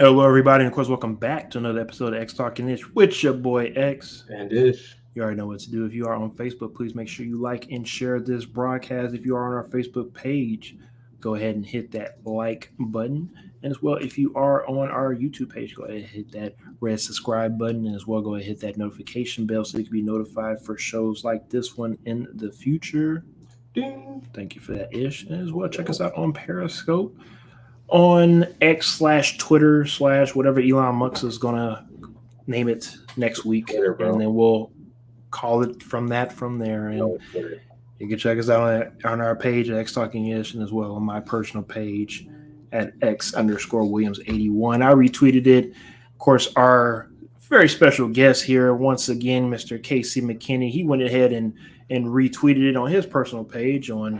Hello, everybody, and of course, welcome back to another episode of XtalknIsh with your boy X. And Ish. You already know what to do. If you are on Facebook, please make sure you like and share this broadcast. If you are on our Facebook page, go ahead and hit that like button. And as well, if you are on our YouTube page, go ahead and hit that red subscribe button. And as well, go ahead and hit that notification bell so you can be notified for shows like this one in the future. Ding. Thank you for that, Ish. And as well, check us out on Periscope, on X/Twitter/ whatever Elon Musk is gonna name it next week, Twitter, bro. and then we'll call it from there. And No, Twitter. you can check us out on our page at XtalknIsh, and as well on my personal page at X_Williams81. I retweeted it. Of course, our very special guest here once again, Mr. Casey McKinney. He went ahead and retweeted it on his personal page on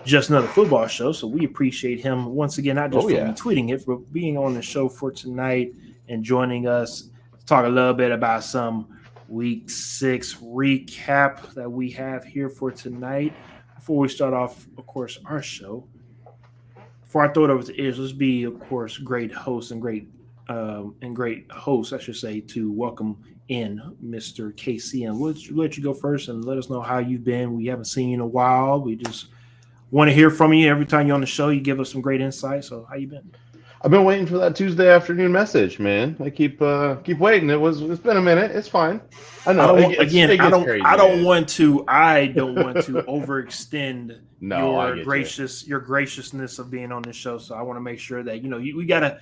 Just Another Football Show. So we appreciate him once again, not just for retweeting it, but being on the show for tonight and joining us to talk a little bit about some Week 6 recap that we have here for tonight. Before we start off, of course, our show, before I throw it over to Ish, let's be, of course, great hosts and great hosts, I should say, to welcome in Mr. Casey. And we'll let you go first and let us know how you've been. We haven't seen you in a while. We just want to hear from you. Every time you're on the show, you give us some great insight. So how you been? I've been waiting for that Tuesday afternoon message, man. I keep waiting. It's been a minute. It's fine. I know. I don't want to overextend your graciousness of being on this show. So I want to make sure that we gotta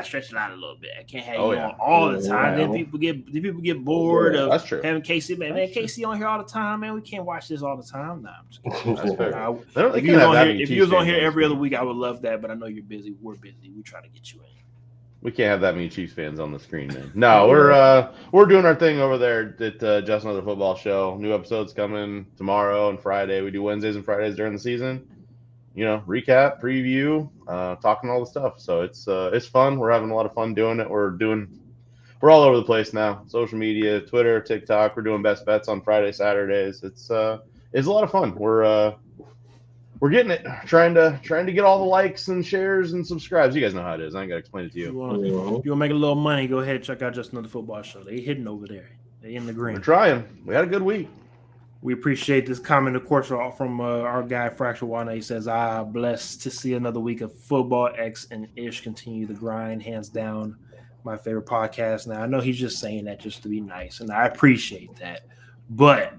stretch it out a little bit. I can't have you on all the time. Then people get bored of having Casey. Man, Casey on here all the time. Man, we can't watch this all the time. Nah, I'm just kidding. If you was on here every other week, I would love that. But I know you're busy. We're busy. We try to get you in. We can't have that many Chiefs fans on the screen, man. No, we're doing our thing over there at Just Another Football Show. New episodes coming tomorrow and Friday. We do Wednesdays and Fridays during the season. Recap, preview, talking all the stuff. So it's fun. We're having a lot of fun doing it. We're all over the place now. Social media, Twitter, TikTok. We're doing best bets on Friday, Saturdays. It's a lot of fun. We're getting it, trying to get all the likes and shares and subscribes. You guys know how it is. I ain't got to explain it to you. If you want to make a little money, go ahead and check out Just Another Football Show. They hidden over there. They in the green. We're trying. We had a good week. We appreciate this comment, of course, from our guy, Fracture Wana. He says, blessed to see another week of football. X and Ish continue the grind. Hands down, my favorite podcast. Now, I know he's just saying that just to be nice, and I appreciate that. But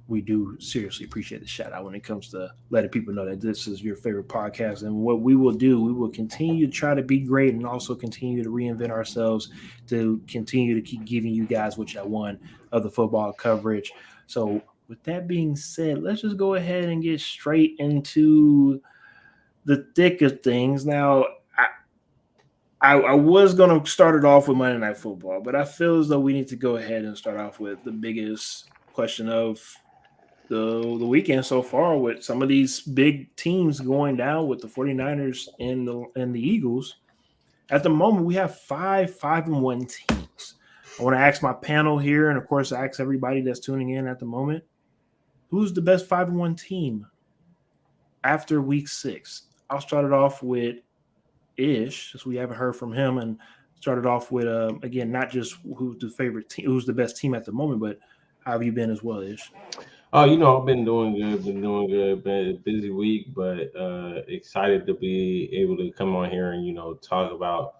we do seriously appreciate the shout out when it comes to letting people know that this is your favorite podcast. And what we will do, we will continue to try to be great and also continue to reinvent ourselves to continue to keep giving you guys what you want of the football coverage. So with that being said, let's just go ahead and get straight into the thick of things. Now, I was going to start it off with Monday Night Football, but I feel as though we need to go ahead and start off with the biggest question of the weekend so far, with some of these big teams going down with the 49ers and the Eagles. At the moment, we have 5-1 teams. I want to ask my panel here, and of course, ask everybody that's tuning in at the moment, who's the best 5-1 team after Week 6? I'll start it off with Ish, since we haven't heard from him, and started off with again, not just who's the favorite team, who's the best team at the moment, but how have you been as well, Ish? I've been doing good. Been a busy week, but excited to be able to come on here and talk about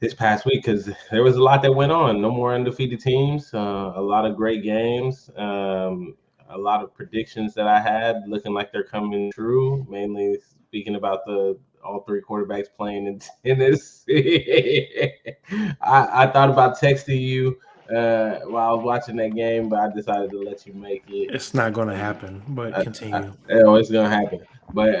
this past week, because there was a lot that went on. No more undefeated teams. A lot of great games. A lot of predictions that I had looking like they're coming true. Mainly speaking about all three quarterbacks playing in this. I thought about texting you while I was watching that game, but I decided to let you make it. It's not going to happen, but continue. It's going to happen, but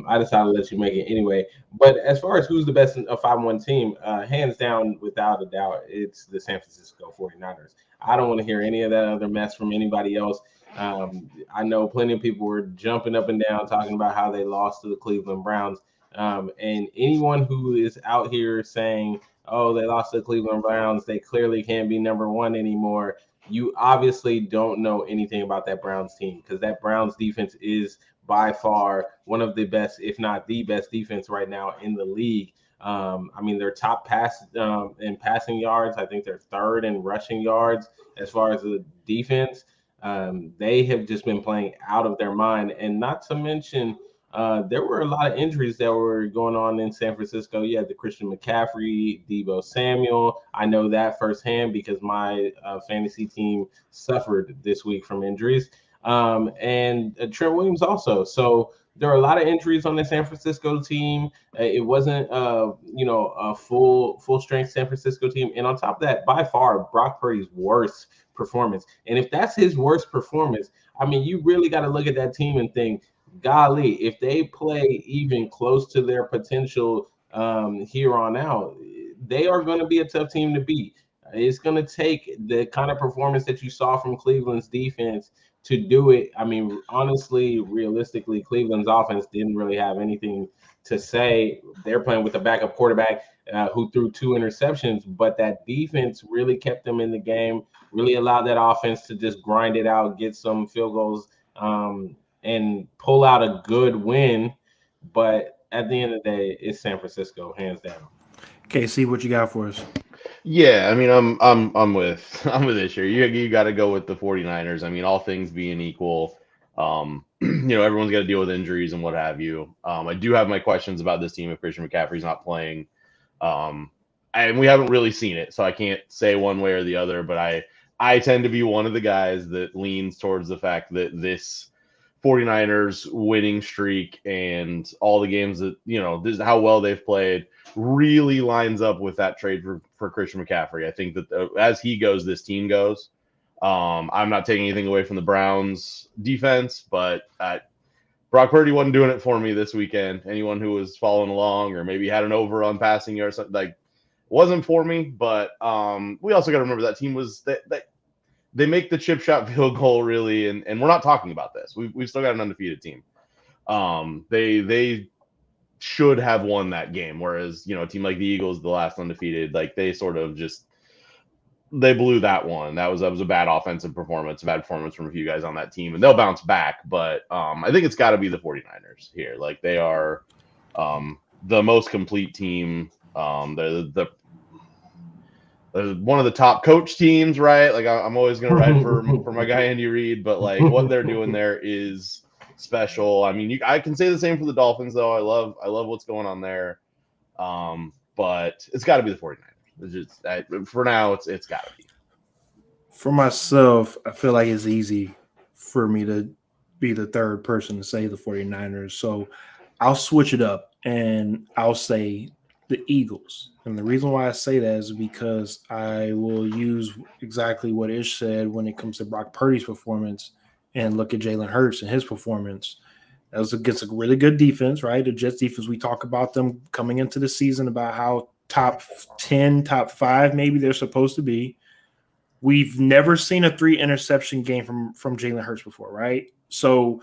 I decided to let you make it anyway. But as far as who's the best 5-1 team, hands down, without a doubt, it's the San Francisco 49ers. I don't want to hear any of that other mess from anybody else. I know plenty of people were jumping up and down talking about how they lost to the Cleveland Browns. And anyone who is out here saying, oh, they lost to the Cleveland Browns, they clearly can't be number one anymore, you obviously don't know anything about that Browns team, because that Browns defense is by far one of the best, if not the best defense right now in the league. I mean, they're top pass in passing yards. I think they're third in rushing yards as far as the defense. They have just been playing out of their mind, and not to mention, there were a lot of injuries that were going on in San Francisco. You had the Christian McCaffrey, Deebo Samuel. I know that firsthand because my fantasy team suffered this week from injuries, and Trent Williams also. So there are a lot of injuries on the San Francisco team. It wasn't, a full strength San Francisco team. And on top of that, by far, Brock Purdy's worst performance. And if that's his worst performance, I mean, you really got to look at that team and think, golly, if they play even close to their potential here on out, they are going to be a tough team to beat. It's going to take the kind of performance that you saw from Cleveland's defense to do it. I mean, honestly, realistically, Cleveland's offense didn't really have anything to say. They're playing with a backup quarterback who threw 2 interceptions, but that defense really kept them in the game, really allowed that offense to just grind it out, get some field goals, and pull out a good win. But at the end of the day, it's San Francisco, hands down. Okay, see what you got for us. Yeah, I mean, I'm with Isher. You got to go with the 49ers. I mean, all things being equal, everyone's got to deal with injuries and what have you. I do have my questions about this team if Christian McCaffrey's not playing, and we haven't really seen it, so I can't say one way or the other. But I tend to be one of the guys that leans towards the fact that this 49ers winning streak and all the games that, this is how well they've played really lines up with that trade for Christian McCaffrey. I think that as he goes, this team goes. I'm not taking anything away from the Browns defense, but Brock Purdy wasn't doing it for me this weekend. Anyone who was following along or maybe had an over on passing yards, something wasn't for me. But we also got to remember that team was they make the chip shot field goal really, and we're not talking about this. We've still got an undefeated team. They should have won that game, whereas a team like the Eagles, the last undefeated, they sort of just they blew that one. That was a bad offensive performance, a bad performance from a few guys on that team, and they'll bounce back. But I think it's got to be the 49ers here. They are the most complete team. They're one of the top coach teams, right? I'm always going to ride for my guy Andy Reid, but what they're doing there is special. I mean, I can say the same for the Dolphins, though. I love what's going on there. But it's got to be the 49ers. It's just, for now, it's got to be. For myself, I feel like it's easy for me to be the third person to say the 49ers. So I'll switch it up and I'll say the Eagles. And the reason why I say that is because I will use exactly what Ish said when it comes to Brock Purdy's performance and look at Jalen Hurts and his performance. That was against a really good defense, right? The Jets defense, we talk about them coming into the season about how top 10, top 5 maybe they're supposed to be. We've never seen a 3-interception game from Jalen Hurts before, right? So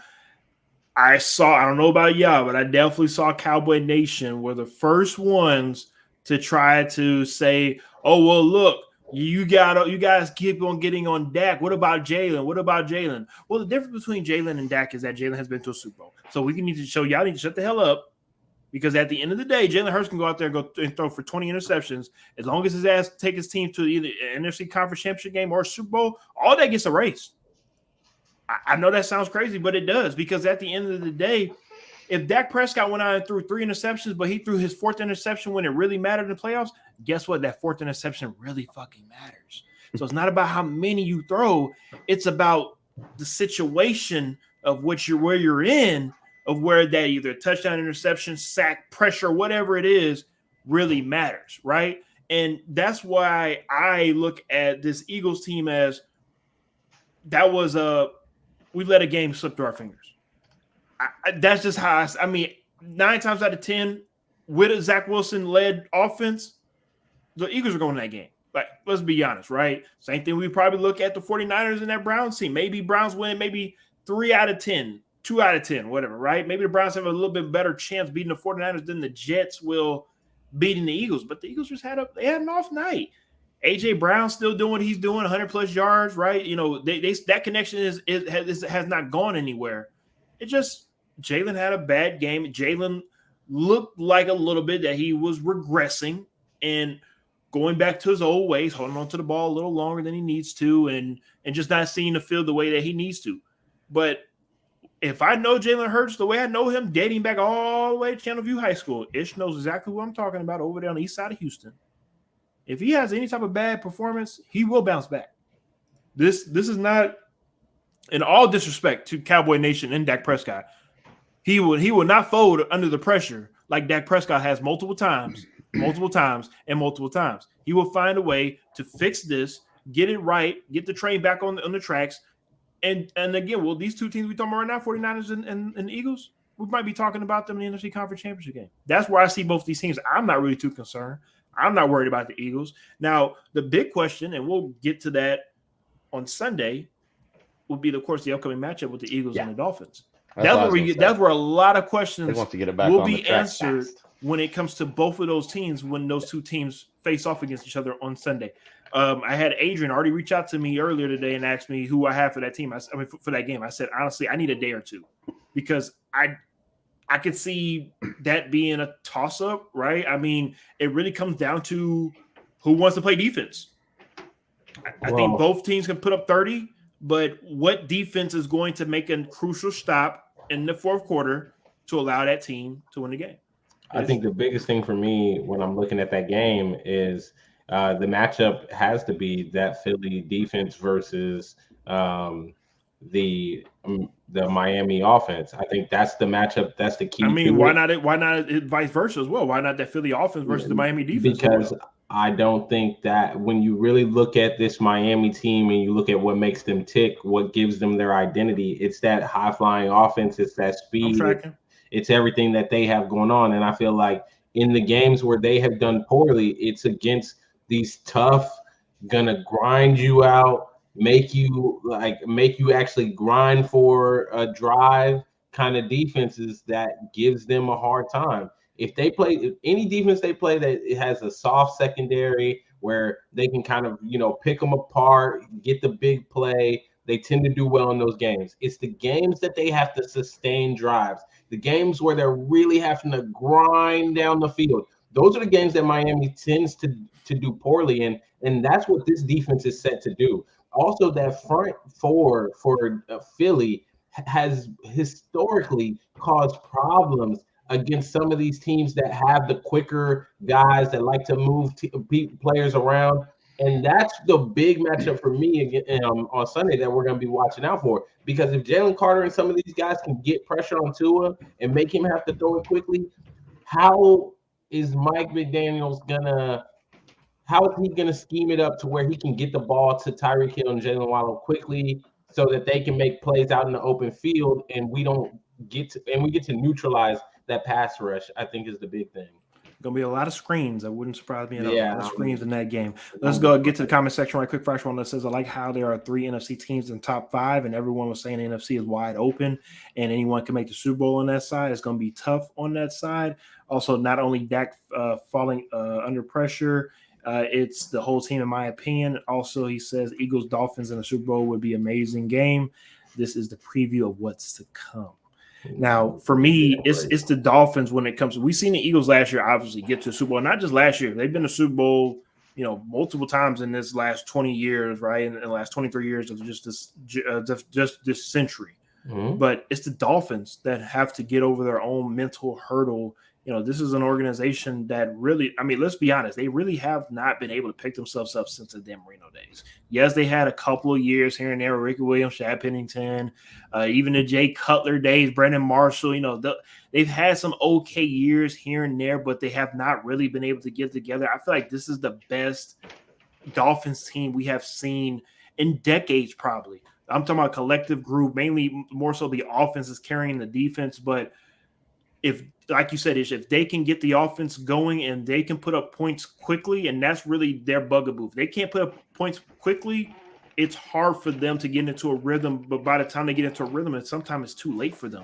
I don't know about y'all, but I definitely saw Cowboy Nation were the first ones to try to say, oh, well, look, you guys keep on getting on Dak. What about Jalen? What about Jalen? Well, the difference between Jalen and Dak is that Jalen has been to a Super Bowl. So y'all need to shut the hell up, because at the end of the day, Jalen Hurts can go out there and throw for 20 interceptions. As long as his ass take his team to either an NFC Conference Championship game or a Super Bowl, all that gets erased. I know that sounds crazy, but it does, because at the end of the day, if Dak Prescott went out and threw 3 interceptions, but he threw his 4th interception when it really mattered in the playoffs, guess what? That 4th interception really fucking matters. So it's not about how many you throw. It's about the situation of where you're in, of where that either touchdown, interception, sack, pressure, whatever it is, really matters, right? And that's why I look at this Eagles team as that was we let a game slip through our fingers. That's just how I mean, 9 times out of 10, with a Zach Wilson-led offense, the Eagles are going to that game. Let's be honest, right? Same thing we probably look at the 49ers and that Browns team. Maybe Browns win maybe 3 out of 10, 2 out of 10, whatever, right? Maybe the Browns have a little bit better chance beating the 49ers than the Jets will beating the Eagles. But the Eagles just had an off night. A.J. Brown still doing what he's doing, 100-plus yards, right? That connection has not gone anywhere. It just Jalen had a bad game. Jalen looked like a little bit that he was regressing and going back to his old ways, holding on to the ball a little longer than he needs to, and just not seeing the field the way that he needs to. But if I know Jalen Hurts the way I know him, dating back all the way to Channelview High School, Ish knows exactly what I'm talking about over there on the east side of Houston. If he has any type of bad performance, he will bounce back. This is not, in all disrespect to Cowboy Nation and Dak Prescott, he will not fold under the pressure like Dak Prescott has multiple times. He will find a way to fix this, get it right, get the train back on the tracks. And again, well, these two teams we talking about right now, 49ers and Eagles, we might be talking about them in the NFC Conference Championship game. That's where I see both these teams. I'm not really too concerned. I'm not worried about the Eagles. Now, the big question, and we'll get to that on Sunday, will be, of course, the upcoming matchup with the Eagles and the Dolphins. That's where a lot of questions will be answered when it comes to both of those teams when those two teams face off against each other on Sunday. I had Adrian already reach out to me earlier today and asked me who I have for that team. For that game. I said, honestly, I need a day or two because I could see that being a toss-up, right? I mean, it really comes down to who wants to play defense. I think both teams can put up 30, but what defense is going to make a crucial stop in the fourth quarter to allow that team to win the game? I think the biggest thing for me when I'm looking at that game is the matchup has to be that Philly defense versus the Miami offense. I think that's the matchup. That's the key. I mean, why not vice versa as well? Why not that Philly offense versus the Miami defense? Because I don't think that when you really look at this Miami team and you look at what makes them tick, what gives them their identity, it's that high flying offense, it's that speed, it's everything that they have going on. And I feel like in the games where they have done poorly, it's against these tough, gonna grind you out, make you actually grind for a drive kind of defenses that gives them a hard time. If any defense they play that it has a soft secondary where they can kind of, pick them apart, get the big play, they tend to do well in those games. It's the games that they have to sustain drives, the games where they're really having to grind down the field. Those are the games that Miami tends to do poorly in, and that's what this defense is set to do. Also, that front four for Philly has historically caused problems against some of these teams that have the quicker guys that like to move players around. And that's the big matchup for me on Sunday that we're going to be watching out for. Because if Jalen Carter and some of these guys can get pressure on Tua and make him have to throw it quickly, how is Mike McDaniels how is he gonna scheme it up to where he can get the ball to Tyreek Hill and Jalen Waddle quickly so that they can make plays out in the open field and we get to neutralize that pass rush? I think is the big thing. Gonna be a lot of screens. That wouldn't surprise me at all. A lot of screens in that game. Let's go get to the comment section right quick. Fresh one that says, I like how there are 3 NFC teams in top 5, and everyone was saying the NFC is wide open and anyone can make the Super Bowl on that side. It's gonna be tough on that side. Also, not only Dak falling under pressure, it's the whole team, in my opinion. Also, he says Eagles Dolphins in the Super Bowl would be an amazing game. This is the preview of what's to come. Now, for me, it's the Dolphins when it comes to. We've seen the Eagles last year, obviously, get to the Super Bowl. Not just last year; they've been to Super Bowl, multiple times in this last 20 years, right? In the last 23 years of just this century. Mm-hmm. But it's the Dolphins that have to get over their own mental hurdle. This is an organization that really, let's be honest, they really have not been able to pick themselves up since the Dan Marino days. Yes, they had a couple of years here and there, Ricky Williams, Shad Pennington, even the Jay Cutler days, Brandon Marshall, they've had some okay years here and there, but they have not really been able to get together. I feel like this is the best Dolphins team we have seen in decades, probably. I'm talking about collective group, mainly more so the offense is carrying the defense, but if, like you said, if they can get the offense going and they can put up points quickly, and that's really their bugaboo. If they can't put up points quickly, it's hard for them to get into a rhythm. But by the time they get into a rhythm, sometimes it's too late for them.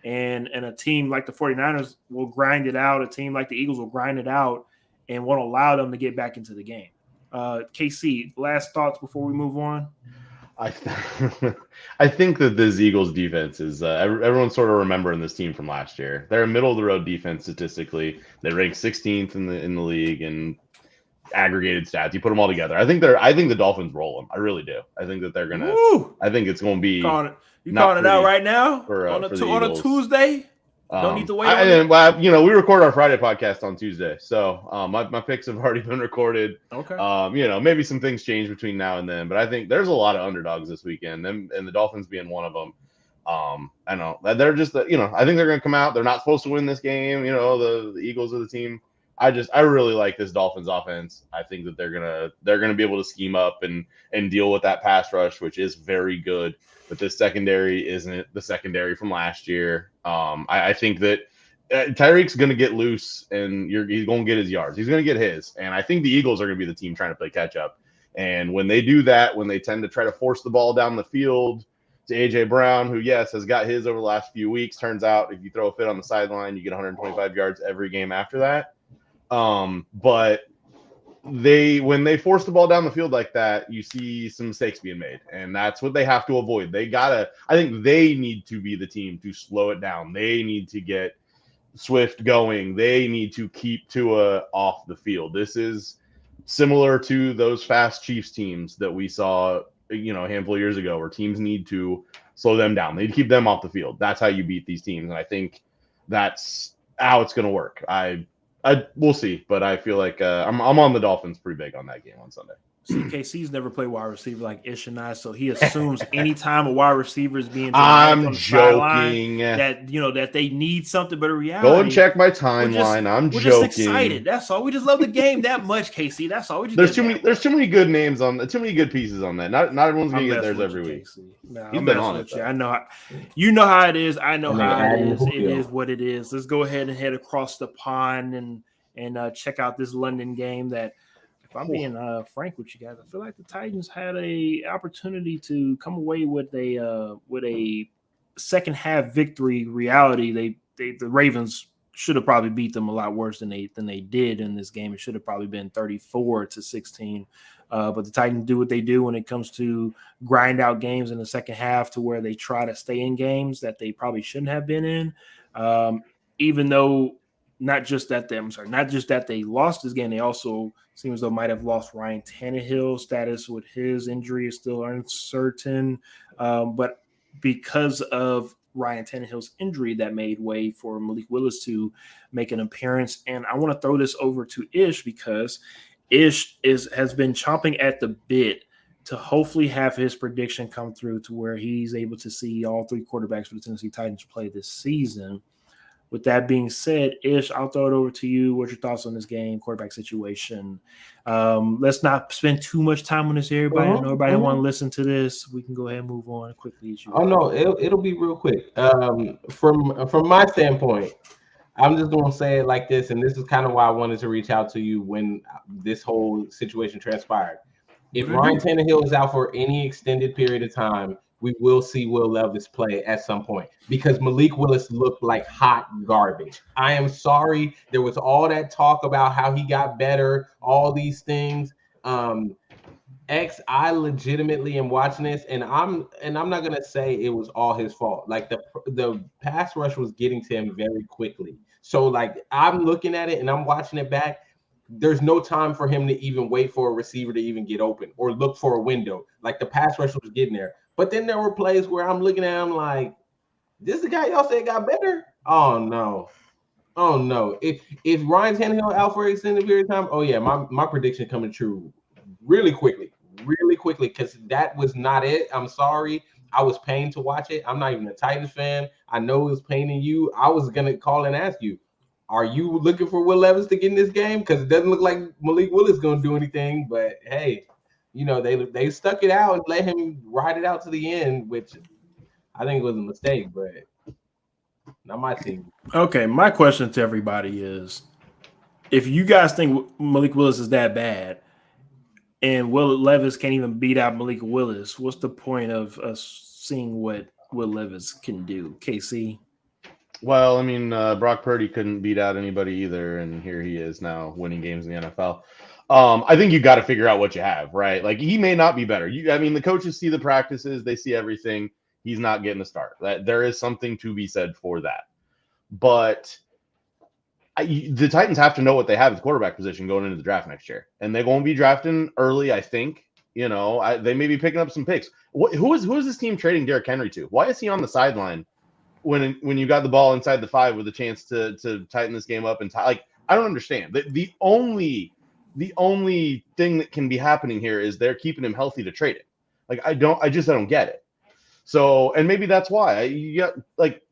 And a team like the 49ers will grind it out. A team like the Eagles will grind it out and won't allow them to get back into the game. KC, last thoughts before we move on? I I think that this Eagles defense is everyone's sort of remembering this team from last year. They're a middle of the road defense statistically. They rank 16th in the league in aggregated stats. You put them all together. I think the Dolphins roll them. I really do. I think that they're gonna. Woo! I think it's gonna be Calling it. You not calling it out pretty right now for on the on a Eagles. Tuesday? Don't need to wait on it. And, well, we record our Friday podcast on Tuesday, so my picks have already been recorded. Okay. Maybe some things change between now and then, but I think there's a lot of underdogs this weekend, and the Dolphins being one of them. I know they're just, I think they're going to come out. They're not supposed to win this game. The Eagles are the team. I really like this Dolphins offense. I think that they're gonna be able to scheme up and deal with that pass rush, which is very good. But this secondary isn't the secondary from last year. I think that Tyreek's going to get loose, and he's going to get his yards. He's going to get his, and I think the Eagles are going to be the team trying to play catch up. And when they do that, when they tend to try to force the ball down the field to AJ Brown, who has got his over the last few weeks. Turns out if you throw a fit on the sideline, you get 125 yards every game after that. But when they force the ball down the field like that, you see some mistakes being made, and that's what they have to avoid. I think they need to be the team to slow it down. They need to get Swift going. They need to keep Tua off the field. This is similar to those fast Chiefs teams that we saw, a handful of years ago, where teams need to slow them down. They need to keep them off the field. That's how you beat these teams, and I think that's how it's going to work. We'll see, but I feel like I'm on the Dolphins pretty big on that game on Sunday. See, KC's never played wide receiver like Ish and I, so he assumes anytime a wide receiver is being I'm on the joking that that they need something, but in reality, go and check my timeline. I'm we're joking. Just excited. That's all. We just love the game that much, KC. That's all. There's too many good names on too many good pieces on that. Not everyone's gonna get theirs every week. No, He's been on it. I know. You know how it is. I know how it is. It is what it is. Let's go ahead and head across the pond and check out this London game that. If I'm being frank with you guys, I feel like the Titans had a opportunity to come away with a second half victory. Reality, the Ravens should have probably beat them a lot worse than they did in this game. It should have probably been 34-16. But the Titans do what they do when it comes to grind out games in the second half, to where they try to stay in games that they probably shouldn't have been in, even though. Not just that they lost this game, they also seem as though might have lost Ryan Tannehill's status with his injury is still uncertain. But because of Ryan Tannehill's injury, that made way for Malik Willis to make an appearance. And I want to throw this over to Ish, because Ish has been chomping at the bit to hopefully have his prediction come through, to where he's able to see all three quarterbacks for the Tennessee Titans play this season. With that being said, Ish, I'll throw it over to you. What's your thoughts on this game, quarterback situation? Let's not spend too much time on this. Everybody, I know everybody don't want to listen to this. We can go ahead and move on quickly. No, it'll be real quick. From my standpoint, I'm just going to say it like this, and this is kind of why I wanted to reach out to you when this whole situation transpired. If Ryan Tannehill is out for any extended period of time, we will see Will Levis play at some point, because Malik Willis looked like hot garbage. I am sorry. There was all that talk about how he got better, all these things. I legitimately am watching this, and I'm not gonna say it was all his fault. Like the pass rush was getting to him very quickly. So like I'm looking at it and I'm watching it back. There's no time for him to even wait for a receiver to even get open or look for a window. Like the pass rush was getting there. But then there were plays where I'm looking at him like, this is the guy y'all said got better? Oh no. If Ryan Tannehill out for an extended period of time, oh yeah, my prediction coming true really quickly, because that was not it. I'm sorry. I was pained to watch it. I'm not even a Titans fan. I know it was paining you. I was gonna call and ask you, are you looking for Will Levis to get in this game? Because it doesn't look like Malik Willis is gonna do anything, but hey. They stuck it out and let him ride it out to the end, which I think was a mistake, but not my team. Okay, my question to everybody is, if you guys think Malik Willis is that bad and Will Levis can't even beat out Malik Willis, what's the point of us seeing what Will Levis can do? KC? Well, I mean, Brock Purdy couldn't beat out anybody either, and here he is now winning games in the NFL. I think you got to figure out what you have, right? Like he may not be better. I mean, the coaches see the practices, they see everything. He's not getting a start. That there is something to be said for that. But the Titans have to know what they have at the quarterback position going into the draft next year, and they're going to be drafting early. I think they may be picking up some picks. Who is this team trading Derrick Henry to? Why is he on the sideline when you got the ball inside the 5 with a chance to tighten this game up and I don't understand. The only thing that can be happening here is they're keeping him healthy to trade it. I don't get it. So, and maybe that's why you got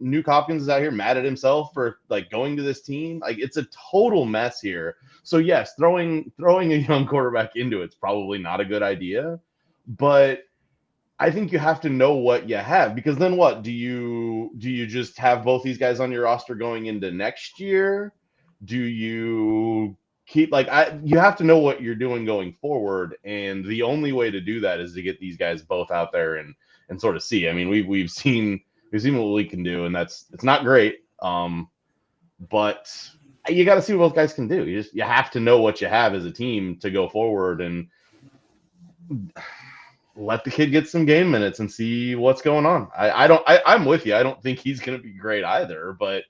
Nuke Hopkins is out here mad at himself for going to this team. It's a total mess here. So yes, throwing a young quarterback into it's probably not a good idea, but I think you have to know what you have, because then what do you just have both these guys on your roster going into next year? Do you keep you have to know what you're doing going forward, and the only way to do that is to get these guys both out there and sort of see. I mean, we've seen what we can do, and it's not great. But you got to see what both guys can do. You have to know what you have as a team to go forward and let the kid get some game minutes and see what's going on. I'm with you. I don't think he's going to be great either, but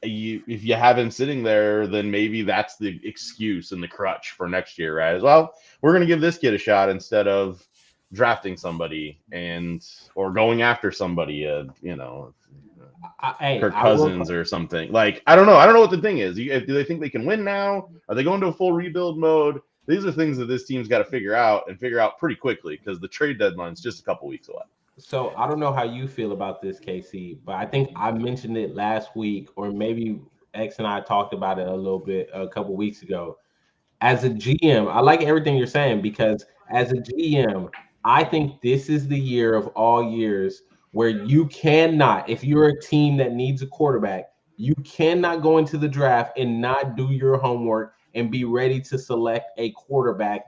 if you have him sitting there, then maybe that's the excuse and the crutch for next year, right? As well, we're going to give this kid a shot instead of drafting somebody or going after somebody, Kirk Cousins or something. I don't know what the thing is. Do they think they can win now? Are they going to a full rebuild mode? These are things that this team's got to figure out pretty quickly, because the trade deadline's just a couple weeks away. So I don't know how you feel about this, KC, but I think I mentioned it last week, or maybe X and I talked about it a little bit a couple weeks ago. As a GM, I like everything you're saying, because as a GM, I think this is the year of all years where you cannot, if you're a team that needs a quarterback, you cannot go into the draft and not do your homework and be ready to select a quarterback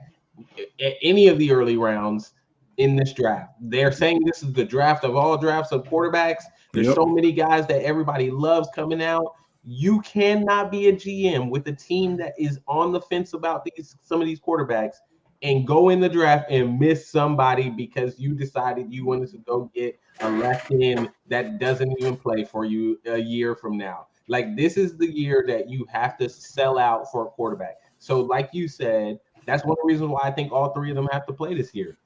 at any of the early rounds in this draft. They're saying this is the draft of all drafts of quarterbacks. There's so many guys that everybody loves coming out. You cannot be a GM with a team that is on the fence about some of these quarterbacks and go in the draft and miss somebody because you decided you wanted to go get a left-in that doesn't even play for you a year from now. This is the year that you have to sell out for a quarterback. So like you said, that's one of the reasons why I think all three of them have to play this year.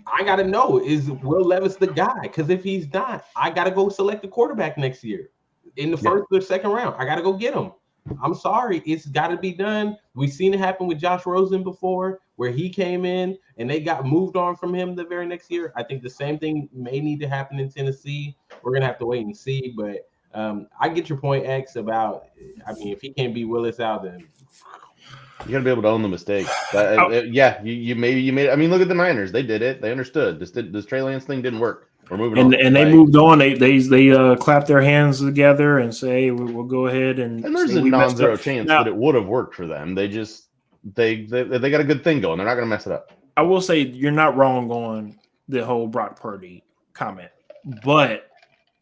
I got to know, is Will Levis the guy? Because if he's not, I got to go select a quarterback next year in the first or second round. I got to go get him. I'm sorry. It's got to be done. We've seen it happen with Josh Rosen before, where he came in and they got moved on from him the very next year. I think the same thing may need to happen in Tennessee. We're going to have to wait and see. But I get your point, X, about, if he can't beat Willis out, then you got to be able to own the mistake. You made. I mean, look at the Niners. They did it. They understood. This Trey Lance thing didn't work. We're moving on. And they moved on. They clapped their hands together and say, we'll go ahead and there's a non-zero chance that it would have worked for them. They just they got a good thing going. They're not going to mess it up. I will say you're not wrong on the whole Brock Purdy comment, but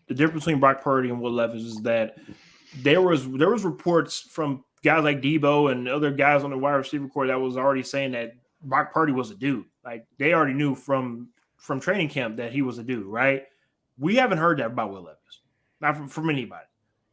the difference between Brock Purdy and Will Levis is that there was reports from guys like Debo and other guys on the wide receiver corps that was already saying that Brock Purdy was a dude. They already knew from training camp that he was a dude, right? We haven't heard that about Will Levis, not from anybody.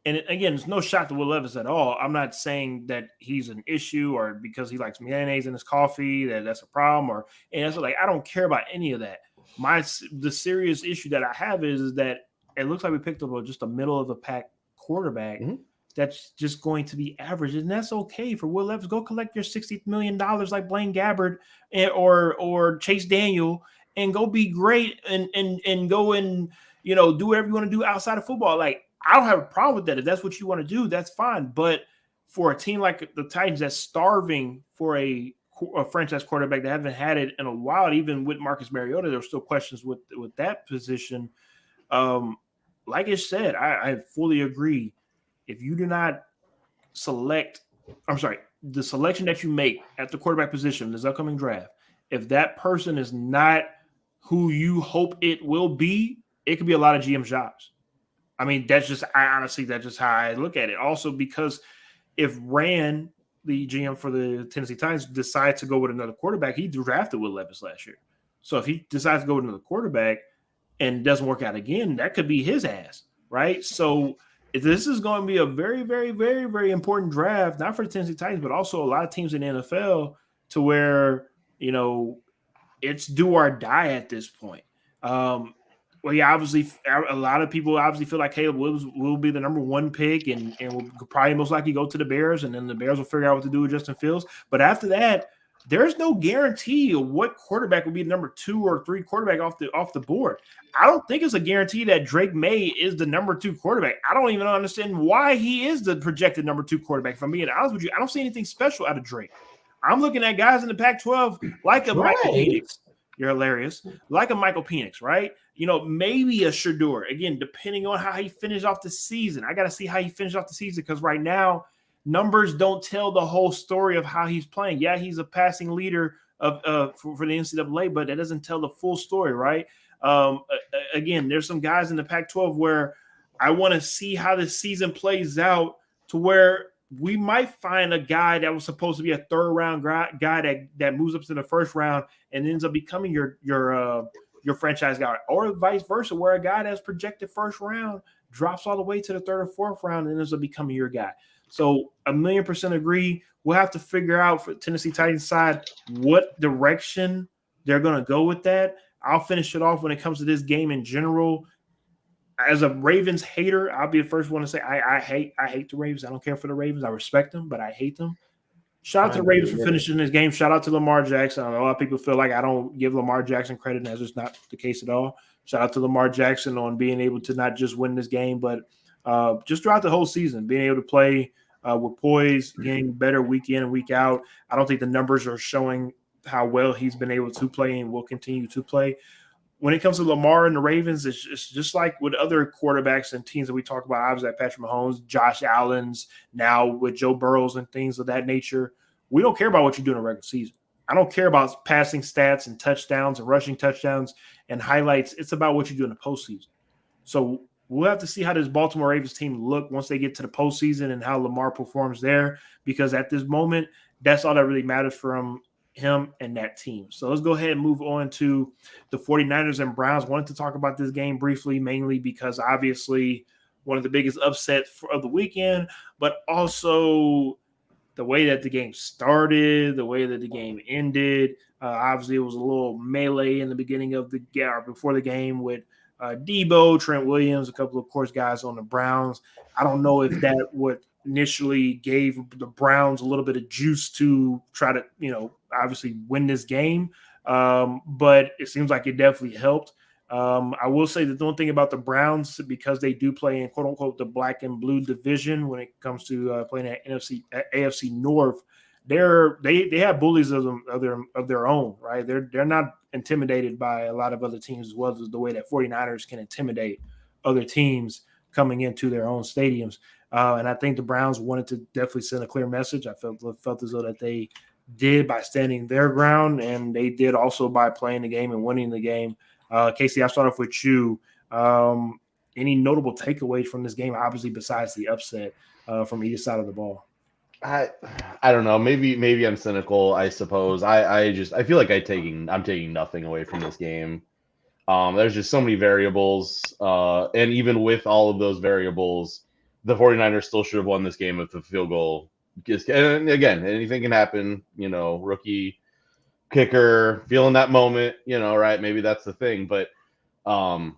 And again, it's no shot to Will Levis at all. I'm not saying that he's an issue or because he likes mayonnaise in his coffee that's a problem, I don't care about any of that. The serious issue that I have is that it looks like we picked up just a middle of the pack quarterback that's just going to be average, and that's okay for Will Levis. Go collect your $60 million like Blaine Gabbert or Chase Daniel, and go be great and go and do whatever you want to do outside of football. I don't have a problem with that. If that's what you want to do, that's fine. But for a team like the Titans that's starving for a franchise quarterback that haven't had it in a while, even with Marcus Mariota, there were still questions with that position. Like I said, I fully agree. If you do not the selection that you make at the quarterback position in this upcoming draft, if that person is not who you hope it will be, it could be a lot of GM jobs. I mean, that's just that's just how I look at it. Also, because if Rand, the GM for the Tennessee Titans, decides to go with another quarterback, he drafted Will Levis last year. So if he decides to go with another quarterback and it doesn't work out again, that could be his ass, right? So this is going to be a very, very, very, very important draft, not for the Tennessee Titans, but also a lot of teams in the NFL, to where, it's do or die at this point. Well, yeah, obviously, a lot of people obviously feel like Caleb Williams will be the number one pick and will probably most likely go to the Bears, and then the Bears will figure out what to do with Justin Fields. But after that, there's no guarantee of what quarterback will be the number 2 or 3 quarterback off the board. I don't think it's a guarantee that Drake May is the number 2 quarterback. I don't even understand why he is the projected number 2 quarterback. If I'm being honest with you, I don't see anything special out of Drake. I'm looking at guys in the Pac-12 like a Michael Penix. You're hilarious. Like a Michael Penix, right? Maybe a Shedeur. Again, depending on how he finishes off the season. I got to see how he finishes off the season, because right now, numbers don't tell the whole story of how he's playing. Yeah, he's a passing leader for the NCAA, but that doesn't tell the full story, right? Again, there's some guys in the Pac-12 where I want to see how the season plays out, to where we might find a guy that was supposed to be a third-round guy that moves up to the first round and ends up becoming your franchise guy, or vice versa, where a guy that's projected first round drops all the way to the third or fourth round and ends up becoming your guy. So 1,000,000% agree. We'll have to figure out for Tennessee Titans side what direction they're going to go with that. I'll finish it off when it comes to this game in general. As a Ravens hater, I'll be the first one to say I hate the Ravens. I don't care for the Ravens. I respect them, but I hate them. Shout out to the Ravens for finishing this game. Shout out to Lamar Jackson. I know a lot of people feel like I don't give Lamar Jackson credit, and that's just not the case at all. Shout out to Lamar Jackson on being able to not just win this game, but just throughout the whole season, being able to play with poise, getting better week in and week out. I don't think the numbers are showing how well he's been able to play and will continue to play. When it comes to Lamar and the Ravens, it's just like with other quarterbacks and teams that we talk about, obviously like Patrick Mahomes, Josh Allen's, now with Joe Burrows and things of that nature. We don't care about what you do in a regular season. I don't care about passing stats and touchdowns and rushing touchdowns and highlights. It's about what you do in the postseason. So we'll have to see how this Baltimore Ravens team look once they get to the postseason and how Lamar performs there, because at this moment, that's all that really matters from him and that team. So let's go ahead and move on to the 49ers and Browns. Wanted to talk about this game briefly, mainly because obviously one of the biggest upsets of the weekend, but also the way that the game started, the way that the game ended. Obviously, it was a little melee in the beginning of the game, or before the game, with Debo, Trent Williams, a couple of course guys on the Browns. I don't know if that would initially gave the Browns a little bit of juice to try to, obviously win this game. But it seems like it definitely helped. I will say that the one thing about the Browns, because they do play in quote unquote the black and blue division when it comes to playing at AFC North, they have bullies of their own, right? They're not intimidated by a lot of other teams, as well as the way that 49ers can intimidate other teams coming into their own stadiums. And I think the Browns wanted to definitely send a clear message. I felt as though that they did by standing their ground, and they did also by playing the game and winning the game. Casey, I'll start off with you. Any notable takeaways from this game, obviously besides the upset from either side of the ball? I don't know. Maybe I'm cynical. I suppose. I feel like I'm taking nothing away from this game. There's just so many variables, and even with all of those variables, the 49ers still should have won this game if the field goal. And again, anything can happen. Rookie kicker feeling that moment. Right? Maybe that's the thing. But I'm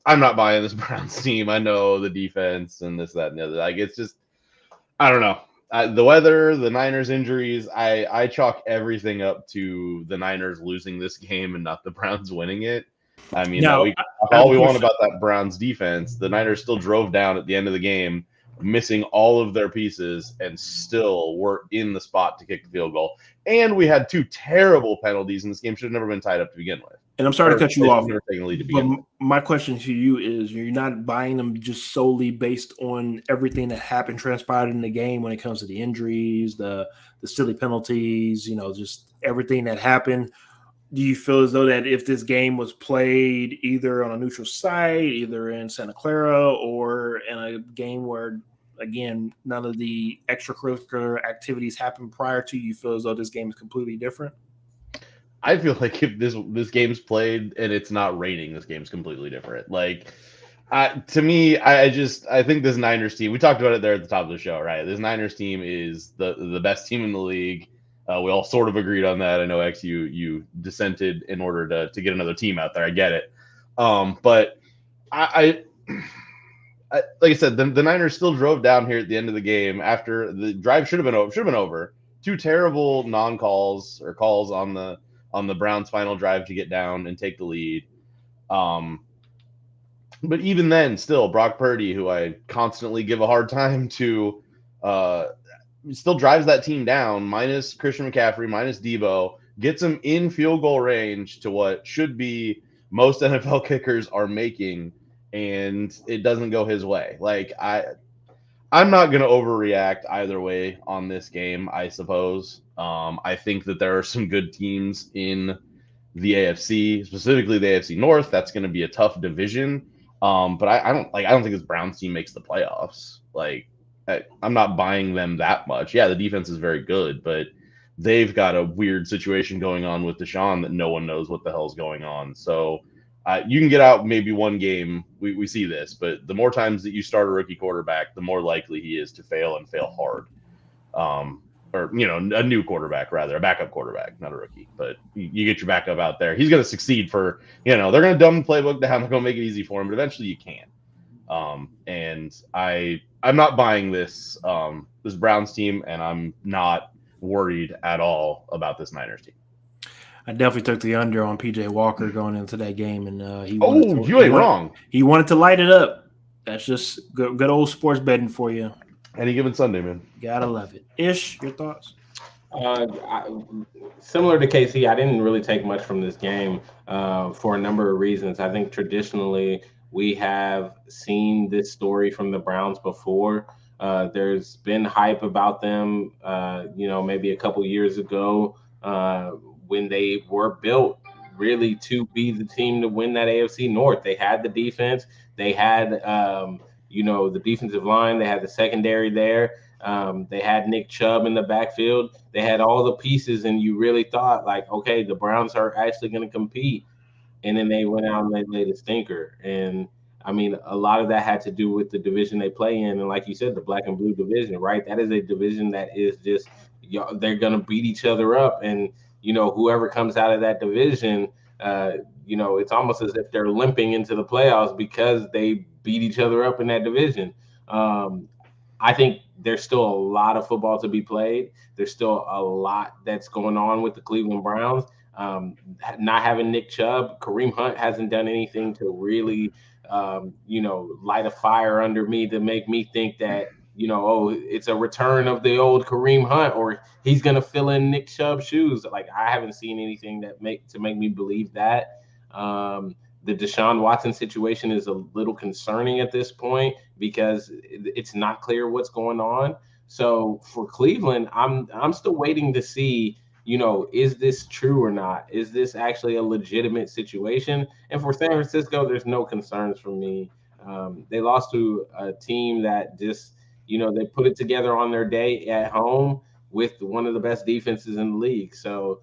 not buying this Browns team. I know the defense and this, that, and the other. Like, it's just, I don't know. The weather, the Niners injuries, I chalk everything up to the Niners losing this game and not the Browns winning it. I mean, all we want about that Browns defense, the Niners still drove down at the end of the game, missing all of their pieces, and still were in the spot to kick the field goal. And we had 2 terrible penalties, and this game should have never been tied up to begin with. And I'm sorry to cut you off, but my question to you is, you're not buying them just solely based on everything that happened, transpired in the game when it comes to the injuries, the silly penalties, just everything that happened. Do you feel as though that if this game was played either on a neutral site, either in Santa Clara, or in a game where, again, none of the extracurricular activities happen prior to, you feel as though this game is completely different? I feel like if this game's played and it's not raining, this game's completely different. Like, to me, I think this Niners team. We talked about it there at the top of the show, right? This Niners team is the best team in the league. We all sort of agreed on that. I know X, you dissented in order to get another team out there. I get it, but I like I said, the Niners still drove down here at the end of the game after the drive should have been over. Two terrible non-calls or calls on the Browns' final drive to get down and take the lead. But even then, still, Brock Purdy, who I constantly give a hard time to, still drives that team down, minus Christian McCaffrey, minus Debo, gets them in field goal range to what should be most NFL kickers are making, and it doesn't go his way. Like, I'm not going to overreact either way on this game, I suppose. I think that there are some good teams in the AFC, specifically the AFC North. That's going to be a tough division. But I don't think this Browns team makes the playoffs. Like, I'm not buying them that much. Yeah, the defense is very good, but they've got a weird situation going on with Deshaun that no one knows what the hell's going on. So you can get out maybe one game. We see this, but the more times that you start a rookie quarterback, the more likely he is to fail and fail hard. Or, a new quarterback, rather, a backup quarterback, not a rookie. But you get your backup out there. He's going to succeed they're going to dumb the playbook down. They're going to make it easy for him, but eventually you can. And I'm not buying this Browns team, and I'm not worried at all about this Niners team. I definitely took the under on PJ Walker going into that game, and you ain't wrong. He wanted to light it up. That's just good old sports betting for you. Any given Sunday, man. Gotta love it. Ish, your thoughts? Similar to KC, I didn't really take much from this game for a number of reasons. I think traditionally we have seen this story from the Browns before. There's been hype about them, maybe a couple years ago when they were built really to be the team to win that AFC North. They had the defense. They had the defensive line. They had the secondary there. They had Nick Chubb in the backfield. They had all the pieces, and you really thought, like, okay, the Browns are actually going to compete. And then they went out and they laid a stinker. And, I mean, a lot of that had to do with the division they play in. And like you said, the black and blue division, right? That is a division that is just they're going to beat each other up. And, whoever comes out of that division, it's almost as if they're limping into the playoffs because they beat each other up in that division. I think there's still a lot of football to be played. There's still a lot that's going on with the Cleveland Browns. Not having Nick Chubb, Kareem Hunt hasn't done anything to really, light a fire under me to make me think that, it's a return of the old Kareem Hunt or he's going to fill in Nick Chubb's shoes. Like, I haven't seen anything that make me believe that. The Deshaun Watson situation is a little concerning at this point because it's not clear what's going on. So for Cleveland, I'm still waiting to see, is this true or not? Is this actually a legitimate situation? And for San Francisco, there's no concerns for me. They lost to a team that just, they put it together on their day at home with one of the best defenses in the league. So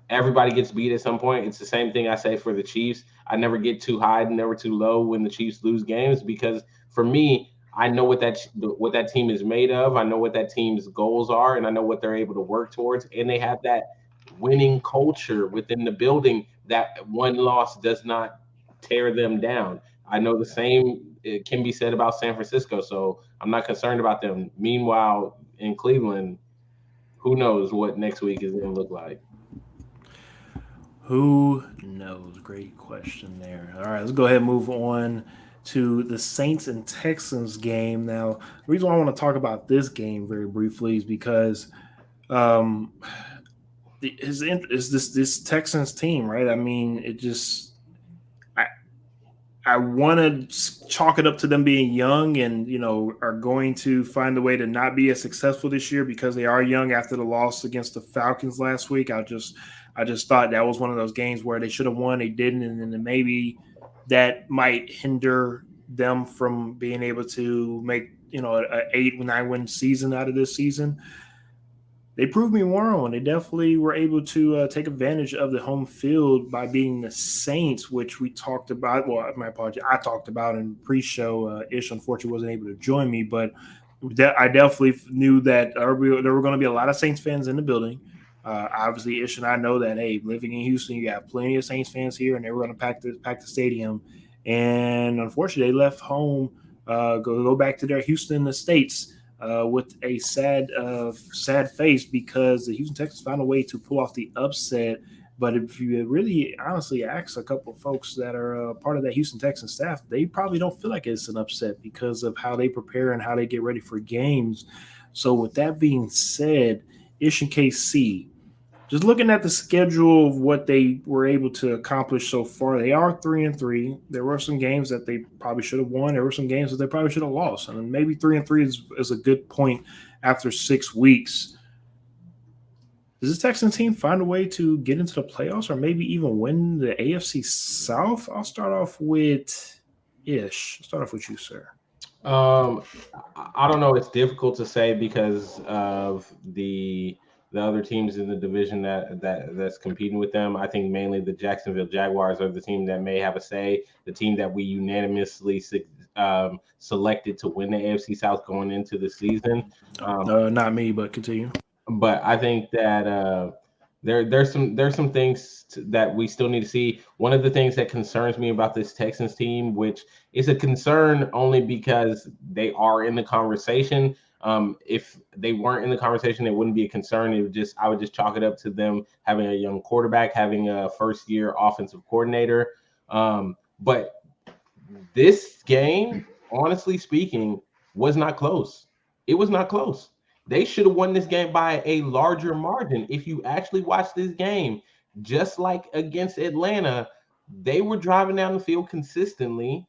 everybody gets beat at some point. It's the same thing I say for the Chiefs. I never get too high and never too low when the Chiefs lose games because for me, I know what that team is made of. I know what that team's goals are, and I know what they're able to work towards. And they have that winning culture within the building that one loss does not tear them down. I know the same it can be said about San Francisco, so I'm not concerned about them. Meanwhile, in Cleveland, who knows what next week is going to look like. Who knows? Great question there. All right, let's go ahead and move on to the Saints and Texans game. Now, the reason why I want to talk about this game very briefly is because this Texans team, right? I mean, it just I want to chalk it up to them being young and, are going to find a way to not be as successful this year because they are young after the loss against the Falcons last week. I just thought that was one of those games where they should have won, they didn't, and then maybe that might hinder them from being able to make an 8-9 win season out of this season. They proved me wrong. They definitely were able to take advantage of the home field by beating the Saints, which we talked about. Well, my apologies, I talked about in pre-show. Ish unfortunately wasn't able to join me, but I definitely knew that there were going to be a lot of Saints fans in the building. Obviously, Ish and I know that, hey, living in Houston, you have plenty of Saints fans here, and they were going to pack the stadium. And unfortunately, they left home, go back to their Houston estates with a sad face because the Houston Texans found a way to pull off the upset. But if you really honestly ask a couple of folks that are part of that Houston Texans staff, they probably don't feel like it's an upset because of how they prepare and how they get ready for games. So with that being said, Ish and KC, just looking at the schedule of what they were able to accomplish so far, they are 3-3. There were some games that they probably should have won. There were some games that they probably should have lost. And maybe 3-3 is a good point after 6 weeks. Does this Texans team find a way to get into the playoffs or maybe even win the AFC South? I'll start off with Ish. I'll start off with you, sir. I don't know. It's difficult to say because of the other teams in the division that's competing with them. I think mainly the Jacksonville Jaguars are the team that may have a say. The team that we unanimously selected to win the AFC South going into the season. Not me, but continue. But I think that there's some things that we still need to see. One of the things that concerns me about this Texans team, which is a concern only because they are in the conversation. If they weren't in the conversation, it wouldn't be a concern. I would just chalk it up to them having a young quarterback, having a first-year offensive coordinator. But this game, honestly speaking, was not close. It was not close. They should have won this game by a larger margin. If you actually watch this game, just like against Atlanta, they were driving down the field consistently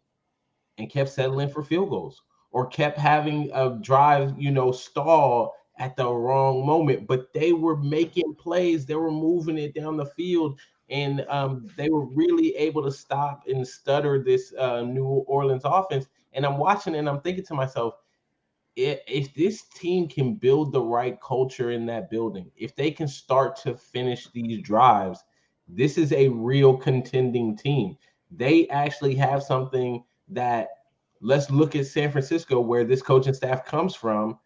and kept settling for field goals or kept having a drive, stall at the wrong moment. But they were making plays. They were moving it down the field, and they were really able to stop and stutter this New Orleans offense. And I'm watching and I'm thinking to myself, if this team can build the right culture in that building, if they can start to finish these drives, this is a real contending team. They actually have something that, let's look at San Francisco, where this coaching staff comes from,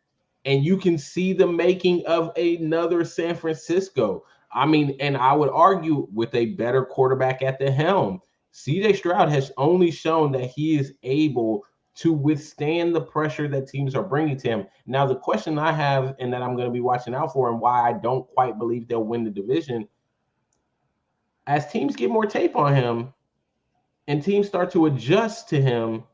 and you can see the making of another San Francisco. I mean, and I would argue with a better quarterback at the helm. CJ Stroud has only shown that he is able to withstand the pressure that teams are bringing to him. Now, the question I have and that I'm going to be watching out for and why I don't quite believe they'll win the division, as teams get more tape on him and teams start to adjust to him,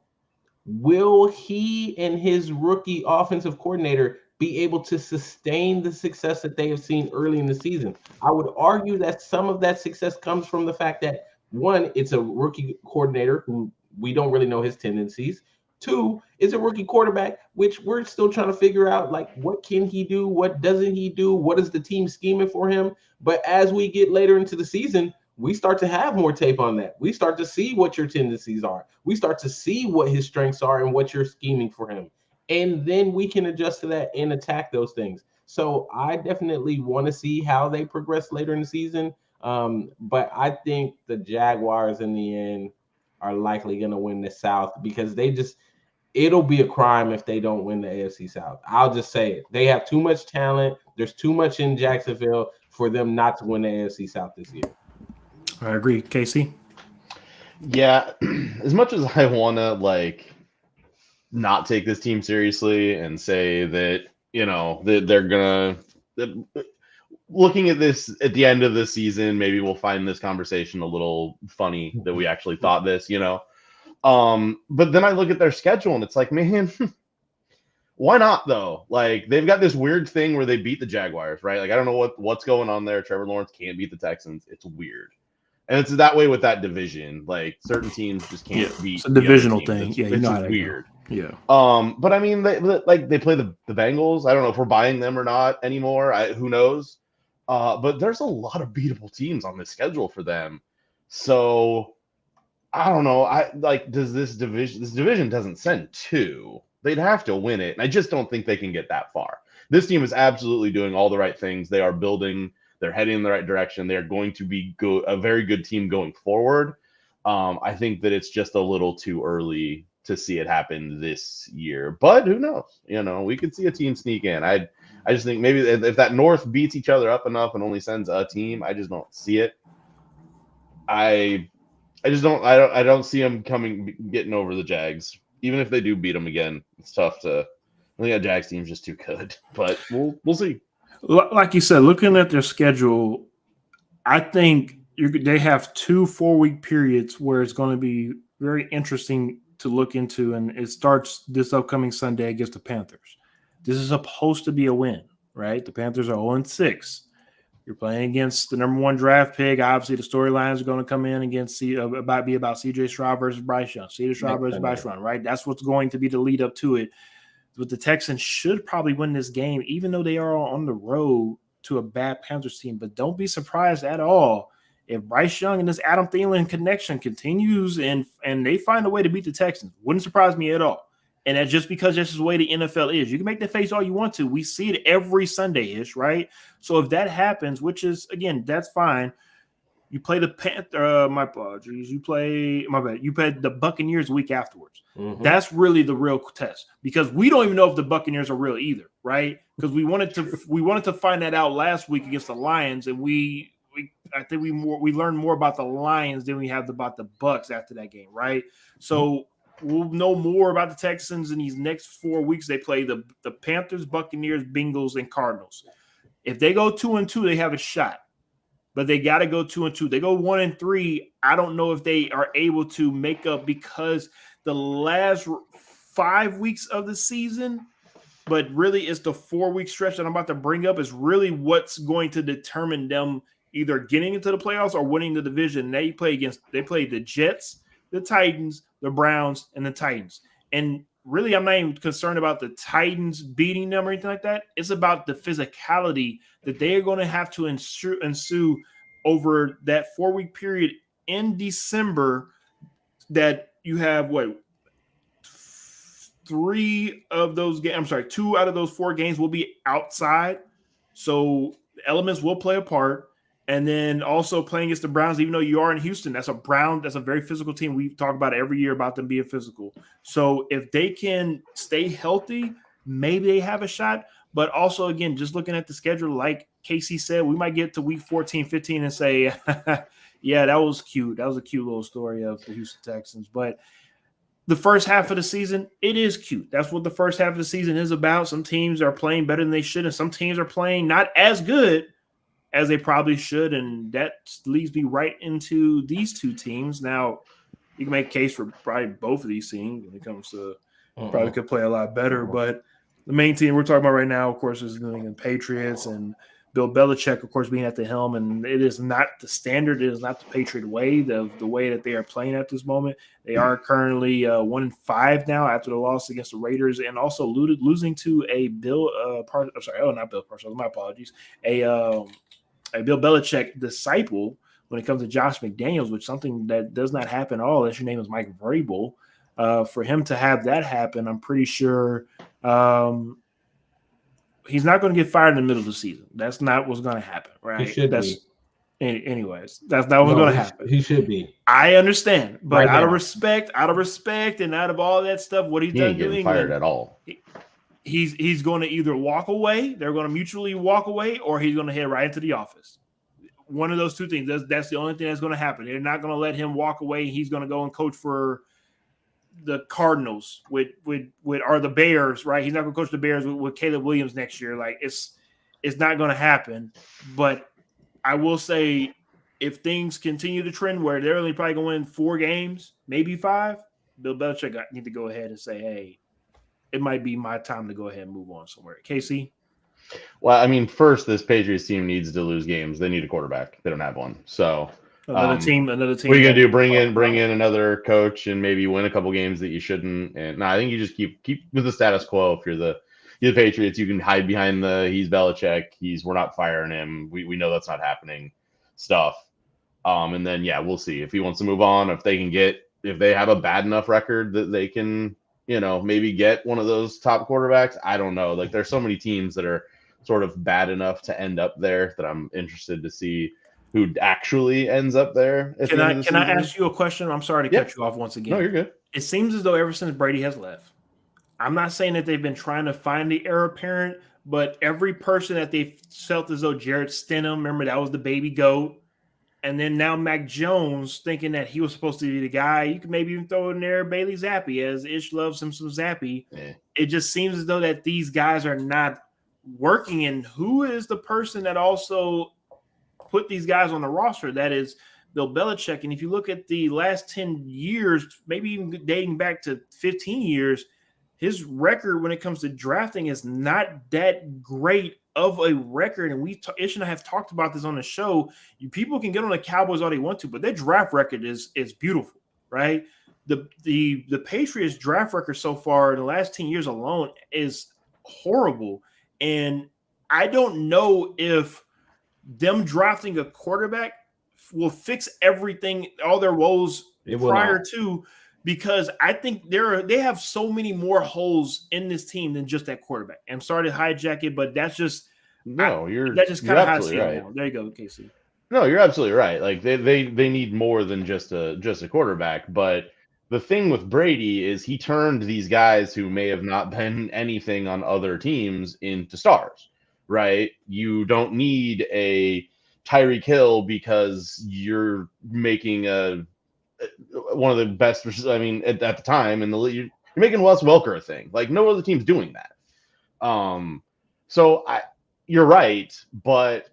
will he and his rookie offensive coordinator be able to sustain the success that they have seen early in the season? I would argue that some of that success comes from the fact that, one, it's a rookie coordinator who we don't really know his tendencies. Two, is a rookie quarterback, which we're still trying to figure out, like, what can he do? What doesn't he do? What is the team scheming for him? But as we get later into the season, we start to have more tape on that. We start to see what your tendencies are. We start to see what his strengths are and what you're scheming for him. And then we can adjust to that and attack those things. So I definitely want to see how they progress later in the season. But I think the Jaguars in the end are likely going to win the South because it'll be a crime if they don't win the AFC South. I'll just say it. They have too much talent. There's too much in Jacksonville for them not to win the AFC South this year. I agree. Casey? Yeah, as much as I want to, not take this team seriously and say that, that they're going to – looking at this at the end of the season, maybe we'll find this conversation a little funny that we actually thought this, But then I look at their schedule and it's like, man, why not though? They've got this weird thing where they beat the Jaguars, right? I don't know what's going on there. Trevor Lawrence can't beat the Texans. It's weird. And it's that way with that division. Certain teams just can't beat. It's a divisional thing. It's just weird. Yeah. But I mean, they play the Bengals. I don't know if we're buying them or not anymore. Who knows? But there's a lot of beatable teams on this schedule for them. So I don't know. Does this division doesn't send 2. They'd have to win it. And I just don't think they can get that far. This team is absolutely doing all the right things. They are building, they're heading in the right direction. They're going to be good, a very good team going forward. I think that it's just a little too early to see it happen this year. But who knows? We could see a team sneak in. I just think maybe if that North beats each other up enough and only sends a team, I just don't see it. I don't see them getting over the Jags. Even if they do beat them again, it's tough to. I think that Jags team's just too good, but we'll see. Like you said, looking at their schedule, I think they have 2 4-week periods where it's going to be very interesting to look into, and it starts this upcoming Sunday against the Panthers. This is supposed to be a win, right? The Panthers are 0-6. You're playing against the number 1 draft pick. Obviously, the storylines are going to come in against about C.J. Stroud versus Bryce Young. C.J. Stroud versus Bryce Young, right? That's what's going to be the lead up to it. But the Texans should probably win this game, even though they are on the road to a bad Panthers team. But don't be surprised at all if Bryce Young and this Adam Thielen connection continues and they find a way to beat the Texans. Wouldn't surprise me at all. And that's just because that's just the way the NFL is. You can make the face all you want to. We see it every Sunday-ish, right? So if that happens, which is, again, that's fine. You play the Panther. My apologies. You play the Buccaneers a week afterwards. Mm-hmm. That's really the real test because we don't even know if the Buccaneers are real either, right? Because we wanted to find that out last week against the Lions, and I think we learned more about the Lions than we have about the Bucs after that game, right? So we'll know more about the Texans in these next 4 weeks. They play the Panthers, Buccaneers, Bengals, and Cardinals. If they go 2-2, they have a shot. But they got to go 2-2. They go 1-3. I don't know if they are able to make up because the last 5 weeks of the season, but really it's the 4-week stretch that I'm about to bring up is really what's going to determine them either getting into the playoffs or winning the division. They play the Jets, the Titans, the Browns, and the Titans. And really, I'm not even concerned about the Titans beating them or anything like that. It's about the physicality that they are going to have to ensue over that 4-week period in December that you have, 2 out of those 4 games will be outside. So the elements will play a part. And then also playing against the Browns, even though you are in Houston, that's a very physical team. We talk about it every year about them being physical. So if they can stay healthy, maybe they have a shot. But also, again, just looking at the schedule, like Casey said, we might get to week 14, 15 and say, yeah, that was cute. That was a cute little story of the Houston Texans. But the first half of the season, it is cute. That's what the first half of the season is about. Some teams are playing better than they should, and some teams are playing not as good as they probably should, and that leads me right into these 2 teams. Now, you can make a case for probably both of these teams when it comes to probably could play a lot better, but the main team we're talking about right now, of course, is the New England Patriots and Bill Belichick, of course, being at the helm, and it is not the standard. It is not the Patriot way, the way that they are playing at this moment. They are currently 1-5 now after the loss against the Raiders, and also losing to a Bill not Bill Parcells, my apologies, a Bill Belichick disciple when it comes to Josh McDaniels, which is something that does not happen at all unless your name is Mike Vrabel. For him to have that happen, I'm pretty sure he's not going to get fired in the middle of the season. That's not what's going to happen, right? He should be. Anyways, that's not what's going to happen. He should be. I understand, but out of respect, and out of all that stuff, what he's done ain't getting fired at all. He's going to either walk away, they're going to mutually walk away, or he's going to head right into the office. One of those 2 things. That's the only thing that's going to happen. They're not going to let him walk away. He's going to go and coach for the Cardinals with or the Bears, right? He's not going to coach the Bears with Caleb Williams next year. Like it's not going to happen. But I will say, if things continue to trend where they're only probably going to win 4 games, maybe 5, Bill Belichick need to go ahead and say, hey, it might be my time to go ahead and move on somewhere. Casey? Well, I mean, first, this Patriots team needs to lose games. They need a quarterback. They don't have one. So another team. What are you gonna do? Bring in another coach and maybe win a couple games that you shouldn't? And no, I think you just keep with the status quo if you're the the Patriots, you can hide behind he's Belichick. We're not firing him. We know that's not happening stuff. And then, yeah, we'll see if he wants to move on, if they have a bad enough record that they can, maybe get one of those top quarterbacks. I don't know. Like, there's so many teams that are sort of bad enough to end up there that I'm interested to see who actually ends up there. Can I ask you a question? I'm sorry to cut you off once again. No, you're good. It seems as though ever since Brady has left, I'm not saying that they've been trying to find the heir apparent, but every person that they felt as though Jared Stidham, remember that was the baby goat, and then now Mac Jones thinking that he was supposed to be the guy. You can maybe even throw in there Bailey Zappi, as Ish loves him some Zappi. Yeah. It just seems as though that these guys are not working. And who is the person that also put these guys on the roster? That is Bill Belichick. And if you look at the last 10 years, maybe even dating back to 15 years, his record when it comes to drafting is not that great of a record. And Ish and I have talked about this on the show. People can get on the Cowboys all they want to, but their draft record is beautiful, right? The Patriots draft record so far in the last 10 years alone is horrible. And I don't know if them drafting a quarterback will fix everything, all their woes prior to, because I think they have so many more holes in this team than just that quarterback. I'm sorry to hijack it, but that's just that's just kind of how I see it now. There you go, Casey. No, you're absolutely right. Like they need more than just a quarterback. But the thing with Brady is he turned these guys who may have not been anything on other teams into stars, right? You don't need a Tyreek Hill because you're making one of the best. I mean, at the time in the league, you're making Wes Welker a thing. Like no other team's doing that. So you're right, but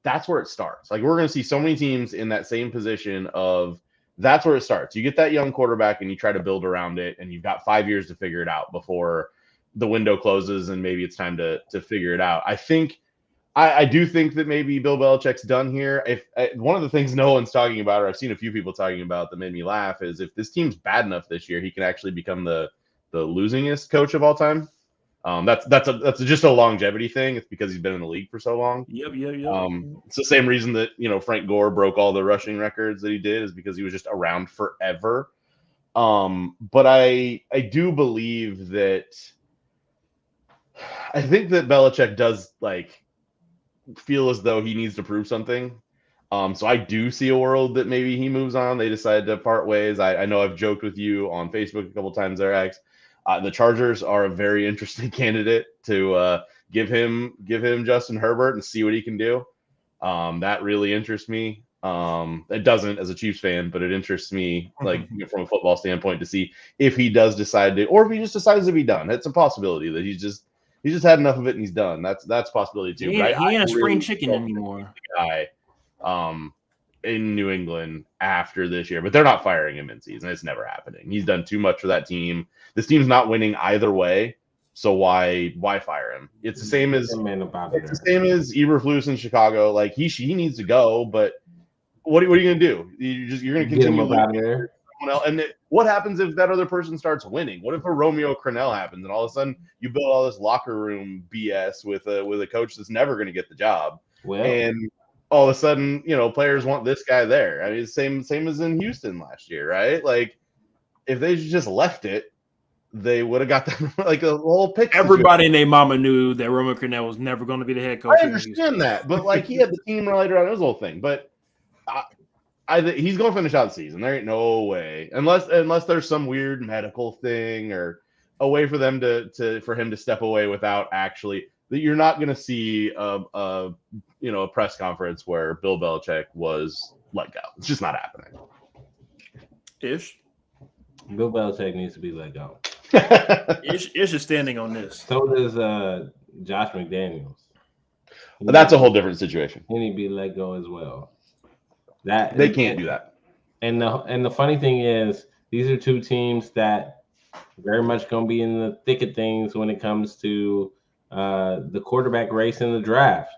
that's where it starts. Like we're going to see so many teams in that same position of that's where it starts. You get that young quarterback and you try to build around it, and you've got 5 years to figure it out before the window closes and maybe it's time to figure it out. I do think that maybe Bill Belichick's done here. One of the things no one's talking about, or I've seen a few people talking about that made me laugh, is if this team's bad enough this year, he can actually become the losingest coach of all time. That's just a longevity thing. It's because he's been in the league for so long. Yep. It's the same reason that Frank Gore broke all the rushing records that he did, is because he was just around forever. But I do believe that I think that Belichick does feel as though he needs to prove something. So I do see a world that maybe he moves on. They decide to part ways. I know I've joked with you on Facebook a couple times there, X. The Chargers are a very interesting candidate to give him Justin Herbert and see what he can do. That really interests me. It doesn't as a Chiefs fan, but it interests me from a football standpoint to see if he does decide to, or if he just decides to be done. It's a possibility that he's just had enough of it and he's done. That's a possibility too. He ain't a spring chicken anymore. Guy, in New England after this year, but they're not firing him in season. It's never happening. He's done too much for that team. This team's not winning either way, so why fire him? It's the same as Eberflus in Chicago. Like he needs to go, but what are you gonna do? You're gonna continue out there. Else. And what happens if that other person starts winning? What if a Romeo Crennel happens and all of a sudden you build all this locker room BS with a coach that's never going to get the job? Well, and all of a sudden, players want this guy there. I mean, same as in Houston last year, right? Like if they just left it, they would have got them like a whole pick. Everybody and their mama knew that Romeo Crennel was never going to be the head coach. I understand that, but he had the team right around his whole thing. But he's going to finish out the season. There ain't no way, unless there's some weird medical thing or a way for them for him to step away without actually. That you're not going to see a press conference where Bill Belichick was let go. It's just not happening. Ish. Bill Belichick needs to be let go. Ish is standing on this. So does Josh McDaniels. That's a whole different situation. He need to be let go as well. That they can't do that. And the funny thing is, these are two teams that very much going to be in the thick of things when it comes to the quarterback race in the draft.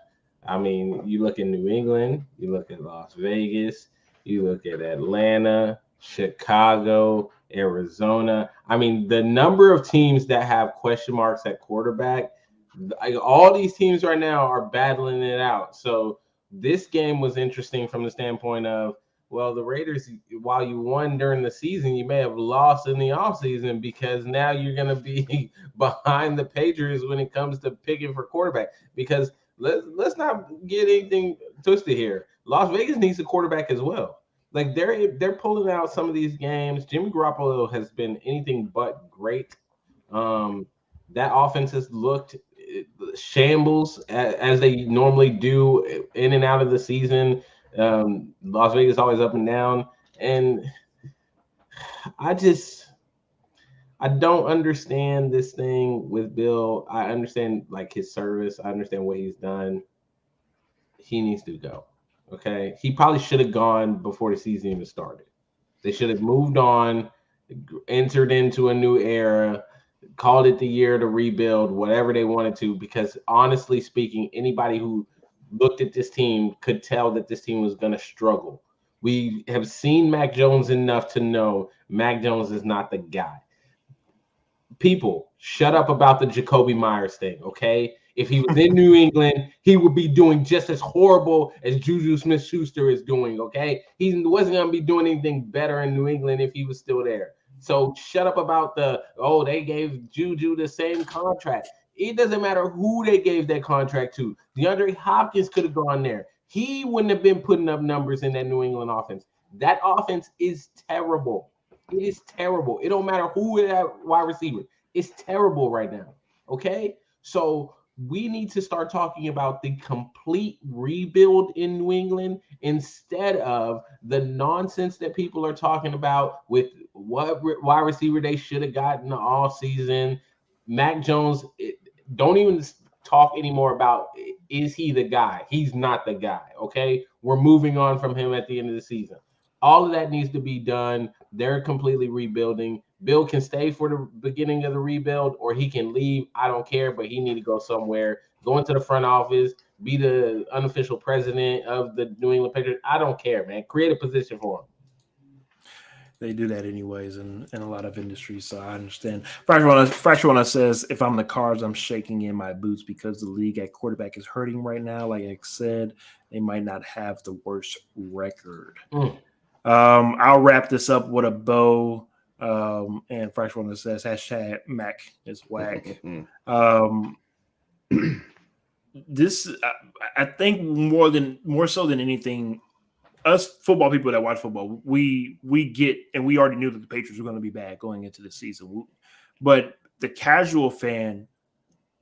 I mean, you look at New England, you look at Las Vegas, you look at Atlanta, Chicago, Arizona. I mean, the number of teams that have question marks at quarterback, all these teams right now are battling it out. So this game was interesting from the standpoint of, well, the Raiders, while you won during the season, you may have lost in the offseason because now you're going to be behind the Patriots when it comes to picking for quarterback. Because let's not get anything twisted here. Las Vegas needs a quarterback as well. Like they're pulling out some of these games. Jimmy Garoppolo has been anything but great. That offense has looked shambles as they normally do in and out of the season. Las Vegas always up and down, and I don't understand this thing with Bill. I understand like his service. I understand what he's done. He needs to go. Okay, he probably should have gone before the season even started. They should have moved on, entered into a new era, called it the year to rebuild, whatever they wanted to. Because honestly speaking, anybody who looked at this team could tell that this team was going to struggle. We have seen Mac Jones enough to know Mac Jones is not the guy. People, shut up about the Jacoby Myers thing, okay? If he was in New England, he would be doing just as horrible as Juju Smith-Schuster is doing, okay? He wasn't going to be doing anything better in New England if he was still there. So shut up about they gave Juju the same contract. It doesn't matter who they gave that contract to. DeAndre Hopkins could have gone there. He wouldn't have been putting up numbers in that New England offense. That offense is terrible. It is terrible. It don't matter who is that wide receiver. It's terrible right now, okay? So we need to start talking about the complete rebuild in New England instead of the nonsense that people are talking about with what wide receiver they should have gotten all season. Mac Jones, don't even talk anymore about is he the guy? He's not the guy, okay? We're moving on from him at the end of the season. All of that needs to be done. They're completely rebuilding. Bill can stay for the beginning of the rebuild or he can leave. I don't care, but he need to go somewhere, go into the front office, be the unofficial president of the New England Patriots. I don't care, man. Create a position for him. They do that anyways in a lot of industries, so I understand. Fracture says, if I'm the Cards, I'm shaking in my boots because the league at quarterback is hurting right now. Like I said, they might not have the worst record. I'll wrap this up with a bow. And Fresh One says hashtag Mac is whack. This I think more so than anything, us football people that watch football, we get, and we already knew that the Patriots were going to be bad going into the season. But the casual fan,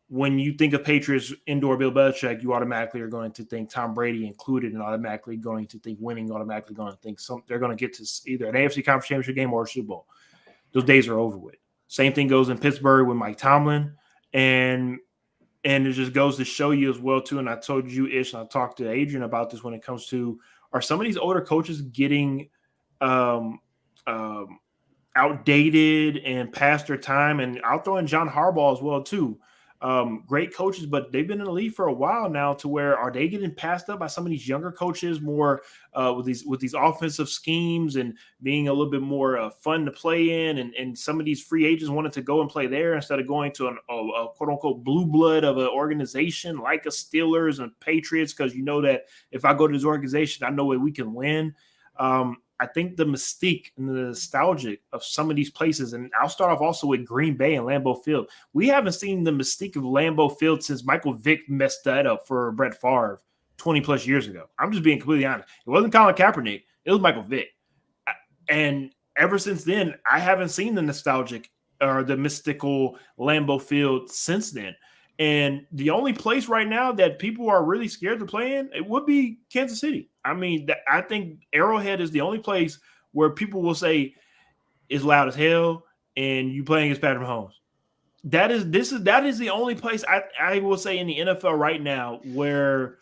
when you think of Patriots indoor Bill Belichick, you automatically are going to think Tom Brady included, and automatically going to think winning, automatically going to think they're going to get to either an AFC Conference Championship game or a Super Bowl. Those days are over with. Same thing goes in Pittsburgh with Mike Tomlin, and it just goes to show you as well too. And I told you, Ish, and I talked to Adrian about this when it comes to, are some of these older coaches getting outdated and past their time? And I'll throw in John Harbaugh as well too. Great coaches, but they've been in the league for a while now. To where are they getting passed up by some of these younger coaches more with these offensive schemes and being a little bit more fun to play in? And some of these free agents wanted to go and play there instead of going to a quote unquote blue blood of an organization like a Steelers and Patriots, because you know that if I go to this organization, I know that we can win. I think the mystique and the nostalgia of some of these places, and I'll start off also with Green Bay and Lambeau Field. We haven't seen the mystique of Lambeau Field since Michael Vick messed that up for Brett Favre 20 plus years ago. I'm just being completely honest. It wasn't Colin Kaepernick. It was Michael Vick. And ever since then, I haven't seen the nostalgic or the mystical Lambeau Field since then. And the only place right now that people are really scared to play in, it would be Kansas City. I mean, I think Arrowhead is the only place where people will say it's loud as hell and you playing against Patrick Mahomes. That is the only place I will say in the NFL right now where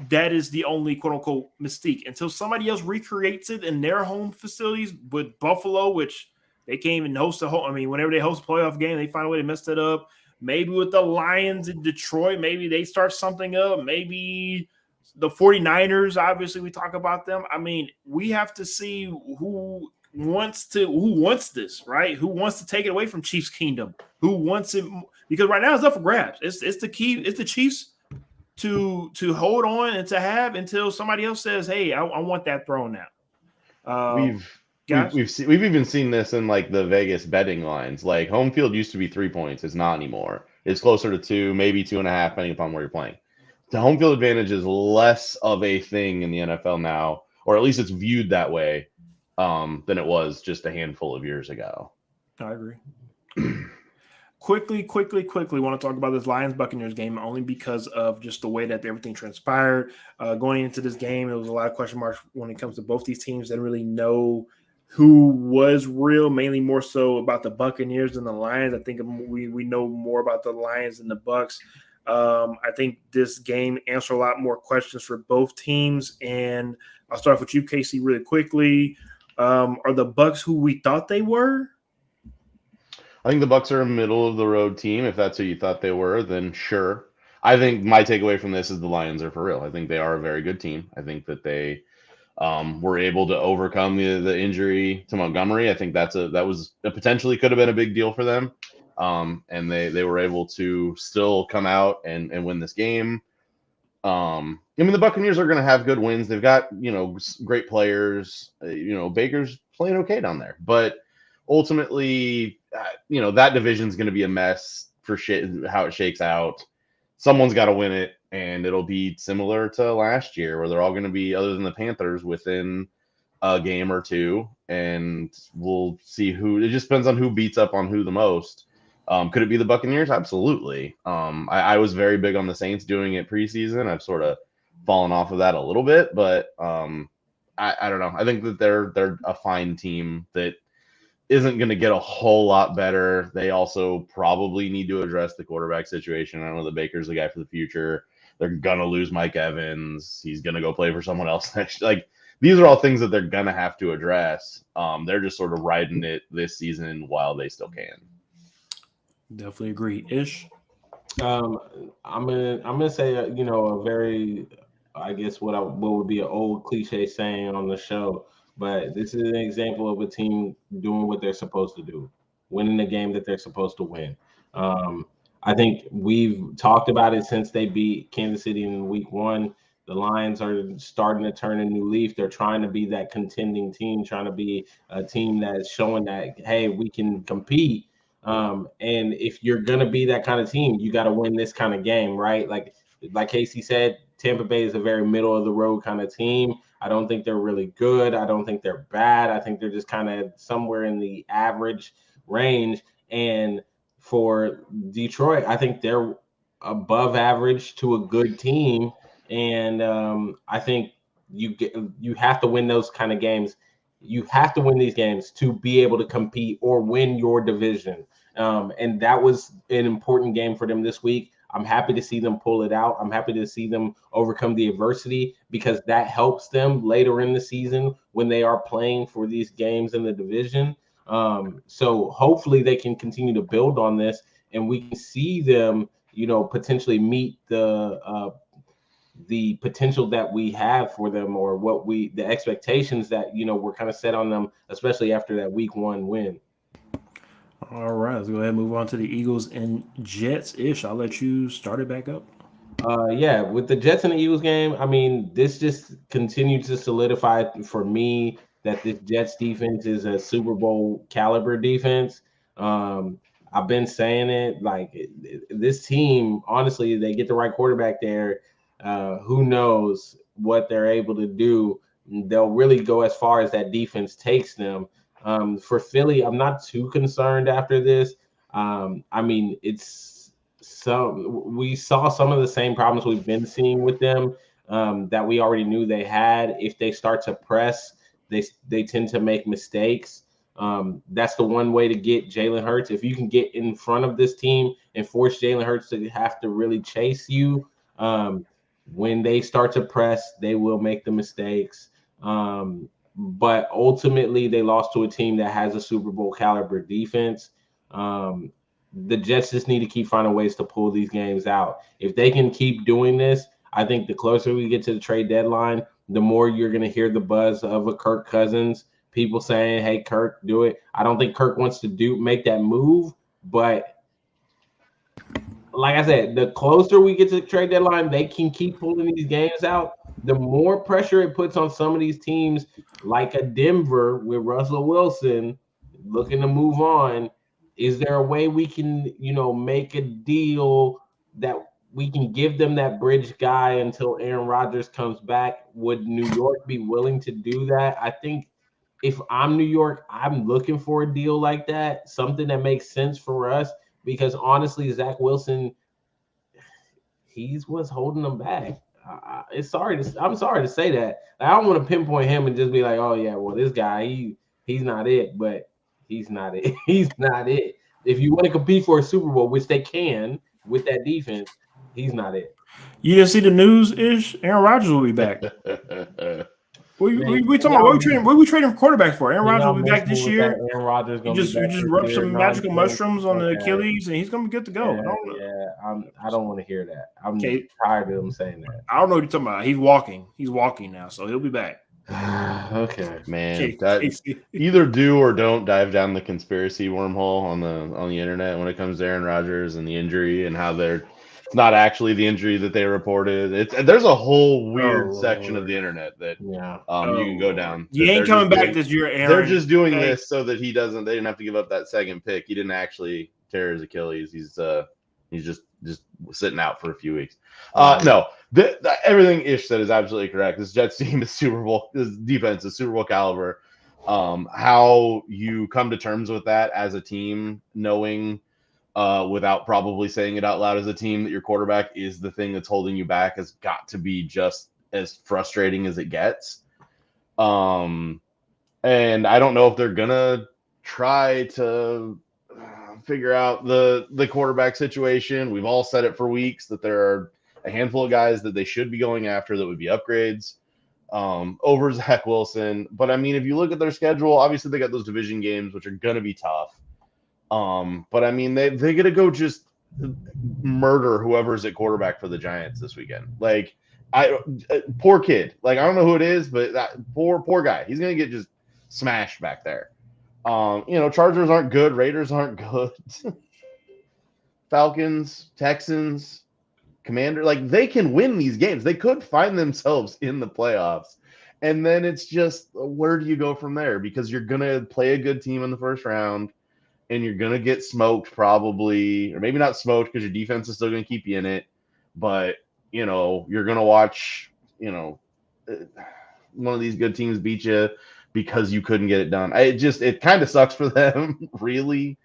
that is the only quote unquote mystique. Until somebody else recreates it in their home facilities with Buffalo, which they can't even host whenever they host a playoff game, they find a way to mess that up. Maybe with the Lions in Detroit, maybe they start something up. Maybe the 49ers, obviously we talk about them. I mean, we have to see who wants this, right? Who wants to take it away from Chiefs Kingdom? Who wants it? Because right now it's up for grabs. It's the Chiefs to hold on and to have until somebody else says, "Hey, I want that throne now." We've even seen this in like the Vegas betting lines. Like home field used to be 3 points, it's not anymore. It's closer to 2, maybe 2.5, depending upon where you're playing. The home field advantage is less of a thing in the NFL now, or at least it's viewed that way, than it was just a handful of years ago. I agree. Quickly want to talk about this Lions-Buccaneers game only because of just the way that everything transpired. Going into this game, it was a lot of question marks when it comes to both these teams. They didn't really know who was real, mainly more so about the Buccaneers than the Lions. I think we know more about the Lions than the Bucs. I think this game answered a lot more questions for both teams. And I'll start off with you, Casey, really quickly. Are the Bucs who we thought they were? I think the Bucs are a middle of the road team. If that's who you thought they were, then sure. I think my takeaway from this is the Lions are for real. I think they are a very good team. I think that they were able to overcome the injury to Montgomery. I think that was potentially could have been a big deal for them. And they were able to still come out and win this game. I mean, the Buccaneers are going to have good wins. They've got, great players. Baker's playing okay down there. But ultimately, that division's going to be a mess for how it shakes out. Someone's got to win it, and it'll be similar to last year where they're all going to be, other than the Panthers, within a game or two. And we'll see who – it just depends on who beats up on who the most. Could it be the Buccaneers? Absolutely. I was very big on the Saints doing it preseason. I've sort of fallen off of that a little bit, but I don't know. I think that they're a fine team that isn't going to get a whole lot better. They also probably need to address the quarterback situation. I know that Baker's the guy for the future. They're going to lose Mike Evans. He's going to go play for someone else next. Like, these are all things that they're going to have to address. They're just sort of riding it this season while they still can. Definitely agree. Ish. I'm gonna say a very, I guess what would be an old cliche saying on the show, but this is an example of a team doing what they're supposed to do, winning the game that they're supposed to win. I think we've talked about it since they beat Kansas City in week 1. The Lions are starting to turn a new leaf. They're trying to be that contending team, trying to be a team that's showing that, hey, we can compete. And if you're gonna be that kind of team, you got to win this kind of game, right? Like Casey said, Tampa Bay is a very middle of the road kind of team. I don't think they're really good. I don't think they're bad. I think they're just kind of somewhere in the average range. And for Detroit, I think they're above average to a good team. And I think you have to win those kind of games. You have to win these games to be able to compete or win your division. And that was an important game for them this week. I'm happy to see them pull it out. I'm happy to see them overcome the adversity because that helps them later in the season when they are playing for these games in the division. So hopefully they can continue to build on this and we can see them, potentially meet the potential that we have for them or the expectations that, we're kind of set on them, especially after that week 1 win. All right, let's go ahead and move on to the Eagles and Jets. Ish, I'll let you start it back up. Yeah, with the Jets and the Eagles game, I mean, this just continued to solidify for me that this Jets defense is a Super Bowl caliber defense. I've been saying it, like this team, honestly, they get the right quarterback there. Who knows what they're able to do. They'll really go as far as that defense takes them. For Philly, I'm not too concerned after this. I mean, we saw some of the same problems we've been seeing with them that we already knew they had. If they start to press, they tend to make mistakes. That's the one way to get Jalen Hurts. If you can get in front of this team and force Jalen Hurts to have to really chase you, when they start to press, they will make the mistakes. But ultimately, they lost to a team that has a Super Bowl caliber defense. The Jets just need to keep finding ways to pull these games out. If they can keep doing this, I think the closer we get to the trade deadline, the more you're going to hear the buzz of a Kirk Cousins people saying, "Hey, Kirk, do it." I don't think Kirk wants to make that move, but like I said, the closer we get to the trade deadline, they can keep pulling these games out. The more pressure it puts on some of these teams, like a Denver with Russell Wilson looking to move on. Is there a way we can, make a deal that we can give them that bridge guy until Aaron Rodgers comes back? Would New York be willing to do that? I think if I'm New York, I'm looking for a deal like that, something that makes sense for us. Because honestly, Zach Wilson, he's what's holding them back. I'm sorry to say that. I don't want to pinpoint him and just be like, oh yeah, well this guy he's not it, but he's not it. He's not it. If you want to compete for a Super Bowl, which they can with that defense, he's not it. You didn't see the news, Ish? Aaron Rodgers will be back. We talking about what we trading for quarterbacks for? Aaron Rodgers will be back this year. Aaron Rodgers you just rubbed some magical mushrooms on the Achilles, and he's gonna be good to go. I don't want to hear that. I'm tired of them saying that. I don't know what you're talking about. He's walking. He's walking now, so he'll be back. Okay, man. Either do or don't dive down the conspiracy wormhole on the internet when it comes to Aaron Rodgers and the injury and how it's not actually the injury that they reported. There's a whole weird section of the internet that you can go down. He ain't coming back this year, Aaron. They're just doing this so that they didn't have to give up that second pick. He didn't actually tear his Achilles. He's just sitting out for a few weeks. No, everything Ish said is absolutely correct. This Jets team is Super Bowl. This defense is Super Bowl caliber. How you come to terms with that as a team, knowing without probably saying it out loud as a team that your quarterback is the thing that's holding you back, has got to be just as frustrating as it gets. And I don't know if they're gonna try to figure out the quarterback situation. We've all said it for weeks that there are a handful of guys that they should be going after that would be upgrades over Zach Wilson. But I mean, if you look at their schedule, obviously they got those division games, which are going to be tough. But I mean, they're going to go just murder whoever's at quarterback for the Giants this weekend. Like, poor kid. Like, I don't know who it is, but that poor guy. He's going to get just smashed back there. Chargers aren't good. Raiders aren't good. Falcons, Texans, Commander, like they can win these games. They could find themselves in the playoffs. And then it's just, where do you go from there? Because you're going to play a good team in the first round and you're going to get smoked probably, or maybe not smoked because your defense is still going to keep you in it. But, you're going to watch, one of these good teams beat you because you couldn't get it done. It kind of sucks for them, really.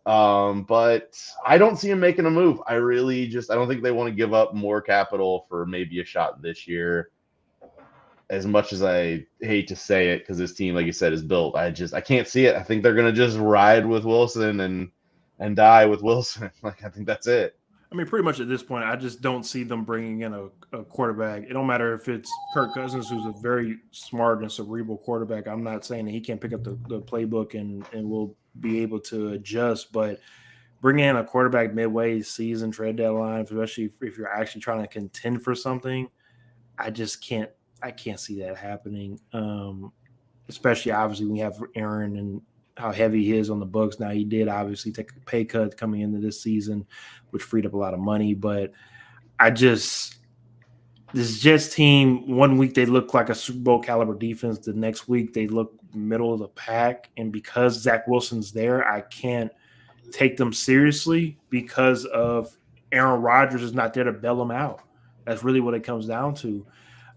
But I don't see him making a move. I don't think they want to give up more capital for maybe a shot this year. As much as I hate to say it, because this team, like you said, is built. I can't see it. I think they're gonna just ride with Wilson and die with Wilson. Like, I think that's it. I mean, pretty much at this point, I just don't see them bringing in a quarterback. It don't matter if it's Kirk Cousins, who's a very smart and cerebral quarterback. I'm not saying that he can't pick up the playbook and will be able to adjust, but bringing in a quarterback midway season, trade deadline, especially if you're actually trying to contend for something, I can't see that happening. Especially, obviously, when you have Aaron and how heavy he is on the books. Now, he did obviously take a pay cut coming into this season, which freed up a lot of money. But this Jets team, one week they look like a Super Bowl caliber defense. The next week they look middle of the pack. And because Zach Wilson's there, I can't take them seriously because of Aaron Rodgers is not there to bail them out. That's really what it comes down to.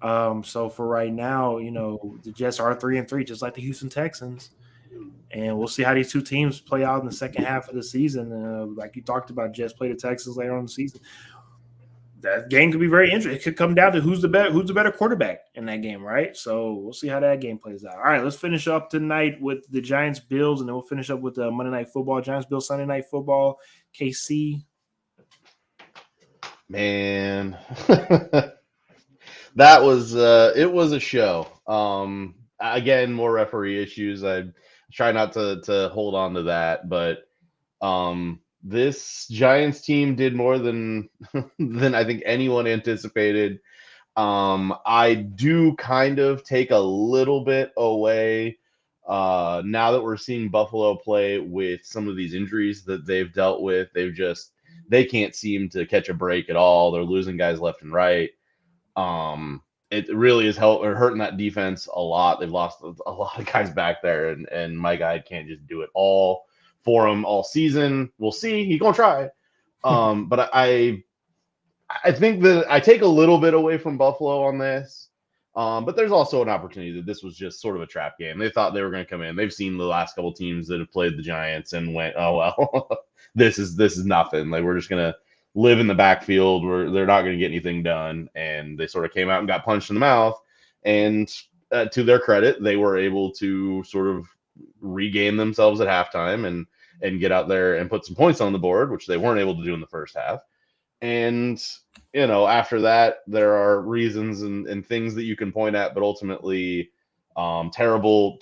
So for right now, the Jets are 3-3, just like the Houston Texans. And we'll see how these two teams play out in the second half of the season. Like you talked about, Jets play the Texans later on in the season. That game could be very interesting. It could come down to who's the better quarterback in that game, right? So we'll see how that game plays out. All right, let's finish up tonight with the Giants-Bills, and then we'll finish up with the Monday Night Football. Giants-Bills Sunday Night Football. KC. Man. That was it was a show. Again, more referee issues. I try not to hold on to that, but this Giants team did more than I think anyone anticipated. I do kind of take a little bit away Now that we're seeing Buffalo play with some of these injuries that they've dealt with, they can't seem to catch a break at all. They're losing guys left and right. It really is hurting that defense a lot. They've lost a lot of guys back there, and my guy can't just do it all for him all season. We'll see. He's gonna try. But I think that I take a little bit away from Buffalo on this. But there's also an opportunity that this was just sort of a trap game. They thought they were going to come in. They've seen the last couple teams that have played the Giants and went, oh well, this is nothing. Like, we're just going to live in the backfield where they're not going to get anything done. And they sort of came out and got punched in the mouth. And to their credit, they were able to sort of regain themselves at halftime and get out there and put some points on the board, which they weren't able to do in the first half. And after that, there are reasons and things that you can point at, but ultimately, terrible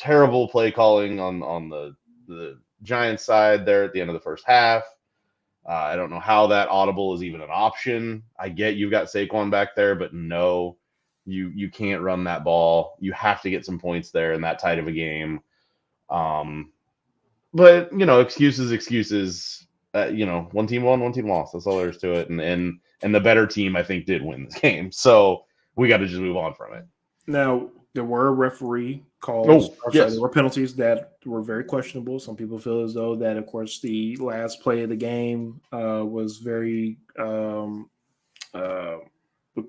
play calling on the Giants side there at the end of the first half. I don't know how that audible is even an option. I get you've got Saquon back there, but no, you can't run that ball. You have to get some points there in that tight of a game. But excuses. One team won, one team lost. That's all there is to it. And the better team, I think, did win this game. So we got to just move on from it. Now, there were referee calls. Yes. There were penalties that were very questionable. Some people feel as though that, of course, the last play of the game was very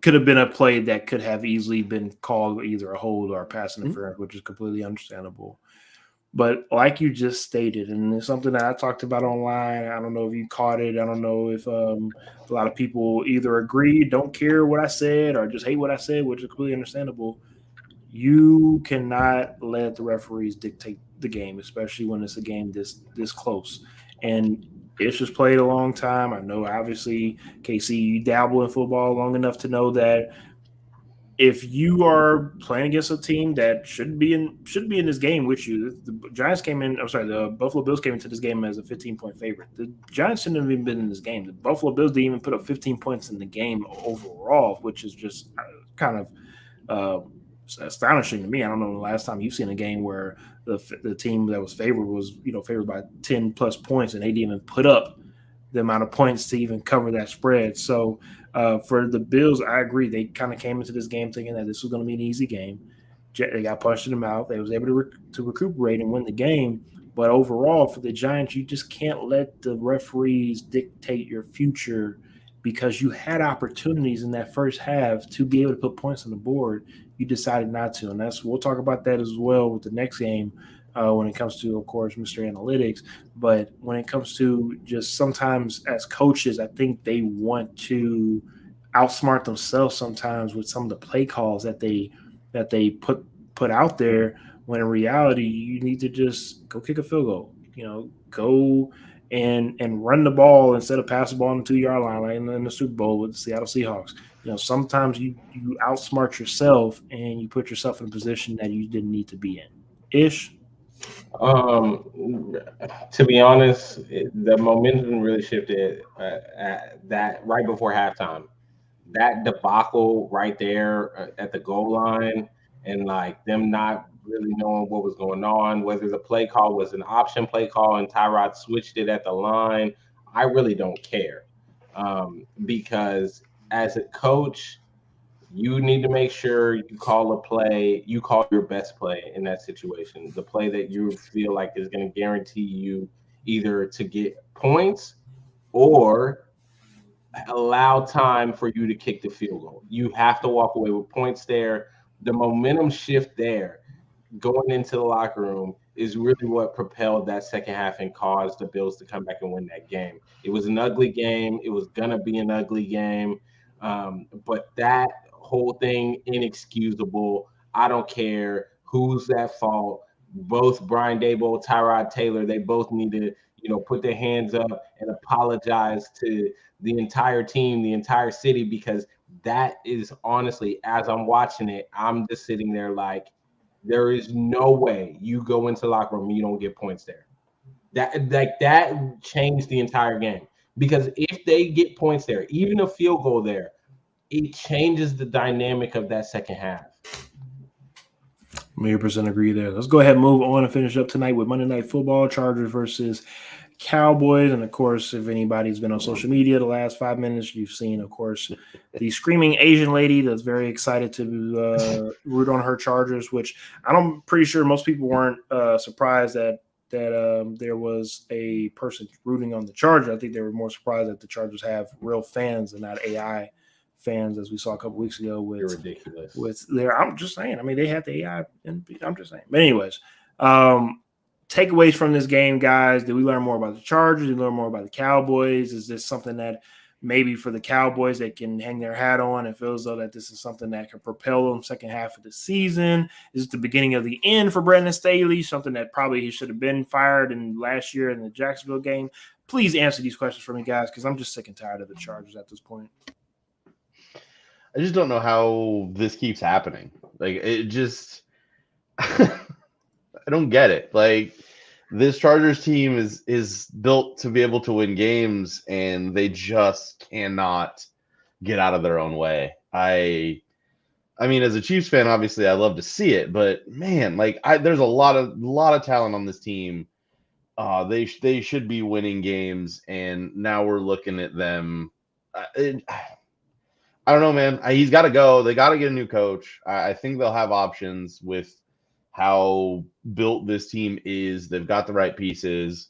could have been a play that could have easily been called either a hold or a pass interference, which is completely understandable. But like you just stated, and it's something that I talked about online, I don't know if you caught it. I don't know if a lot of people either agree, don't care what I said, or just hate what I said, which is completely understandable. You cannot let the referees dictate the game, especially when it's a game this close. And it's just played a long time. I know, obviously, KC, you dabble in football long enough to know that if you are playing against a team that should be in this game with you, the Buffalo Bills came into this game as a 15-point favorite. The Giants shouldn't have even been in this game. The Buffalo Bills didn't even put up 15 points in the game overall, which is just kind of astonishing to me. I don't know the last time you've seen a game where the team that was favored was favored by 10 plus points, and they didn't even put up the amount of points to even cover that spread. So for the Bills, I agree. They kind of came into this game thinking that this was going to be an easy game. They got punched in the mouth. They was able to recuperate and win the game. But overall, for the Giants, you just can't let the referees dictate your future, because you had opportunities in that first half to be able to put points on the board. You decided not to. And we'll talk about that as well with the next game when it comes to, of course, Mr. Analytics. But when it comes to just sometimes as coaches, I think they want to outsmart themselves sometimes with some of the play calls that they put out there, when in reality you need to just go kick a field goal. Go and run the ball instead of pass the ball on the 2-yard line, like in the Super Bowl with the Seattle Seahawks. Sometimes you outsmart yourself and you put yourself in a position that you didn't need to be in. Ish. To be honest, the momentum really shifted at that right before halftime. That debacle right there at the goal line, and like them not really knowing what was going on, whether the play call was an option play call and Tyrod switched it at the line, I really don't care. Because as a coach, you need to make sure you call a play, you call your best play in that situation, the play that you feel like is going to guarantee you either to get points or allow time for you to kick the field goal. You have to walk away with points there. The momentum shift there going into the locker room is really what propelled that second half and caused the Bills to come back and win that game. It was an ugly game. It was going to be an ugly game. But that whole thing, inexcusable. I don't care who's at fault. Both Brian Daboll, Tyrod Taylor, they both need to, put their hands up and apologize to the entire team, the entire city, because that is honestly, as I'm watching it, I'm just sitting there like, there is no way you go into the locker room and you don't get points there. That changed the entire game, because if they get points there, even a field goal there, it changes the dynamic of that second half. 100% agree there. Let's go ahead and move on and finish up tonight with Monday Night Football, Chargers versus Cowboys. And of course, if anybody's been on social media the last 5 minutes, you've seen, of course, the screaming Asian lady that's very excited to root on her Chargers, which I'm pretty sure most people weren't surprised that there was a person rooting on the Chargers. I think they were more surprised that the Chargers have real fans and not AI fans, as we saw a couple weeks ago with You're ridiculous. with their. I'm just saying. I mean, they had the AI, and I'm just saying. But anyways, takeaways from this game, guys. Did we learn more about the Chargers? Did we learn more about the Cowboys? Is this something that maybe for the Cowboys they can hang their hat on and feel as though that this is something that can propel them second half of the season? Is it the beginning of the end for Brandon Staley? Something that probably he should have been fired in last year in the Jacksonville game? Please answer these questions for me, guys, because I'm just sick and tired of the Chargers at this point. I just don't know how this keeps happening. Like, it just I don't get it. Like, this Chargers team is built to be able to win games, and they just cannot get out of their own way. I mean, as a Chiefs fan, obviously I love to see it, but man, like there's a lot of talent on this team. They should be winning games, and now we're looking at them. I don't know, man. He's got to go. They got to get a new coach. I think they'll have options with how built this team is. They've got the right pieces.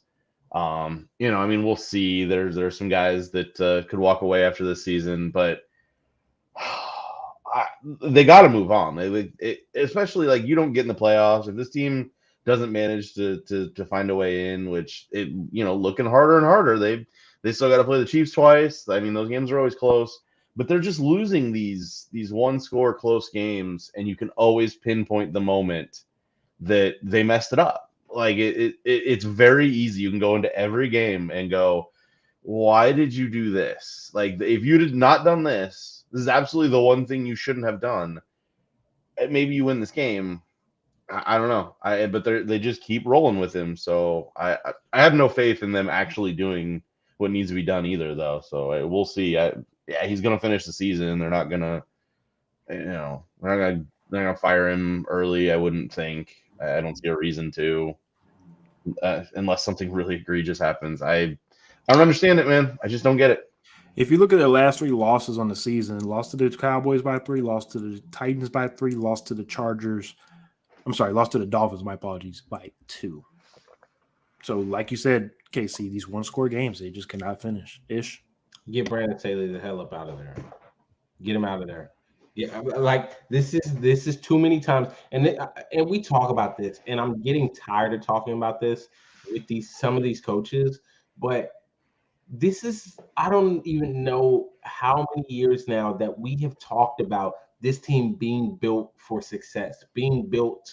I mean, we'll see. There's some guys that could walk away after this season, but they got to move on. Especially like you don't get in the playoffs if this team doesn't manage to find a way in, which looking harder and harder. They still got to play the Chiefs twice. I mean, those games are always close. But they're just losing these one-score close games, and you can always pinpoint the moment that they messed it up. Like it's very easy. You can go into every game and go, "Why did you do this?" Like if you had not done this, this is absolutely the one thing you shouldn't have done. Maybe you win this game. I don't know. But they just keep rolling with him. So I have no faith in them actually doing what needs to be done either, though. So we'll see. Yeah, he's gonna finish the season. They're not gonna, they're not gonna fire him early. I wouldn't think. I don't see a reason to, unless something really egregious happens. I don't understand it, man. I just don't get it. If you look at their last 3 losses on the season, lost to the Cowboys by 3, lost to the Titans by 3, lost to the Chargers. I'm sorry, lost to the Dolphins. My apologies, by 2. So, like you said, KC, these one-score games they just cannot finish. Ish. Get Brandon Staley the hell up out of there. Get him out of there. Yeah, like this is too many times, and we talk about this, and I'm getting tired of talking about this with some of these coaches. But this is I don't even know how many years now that we have talked about this team being built for success, being built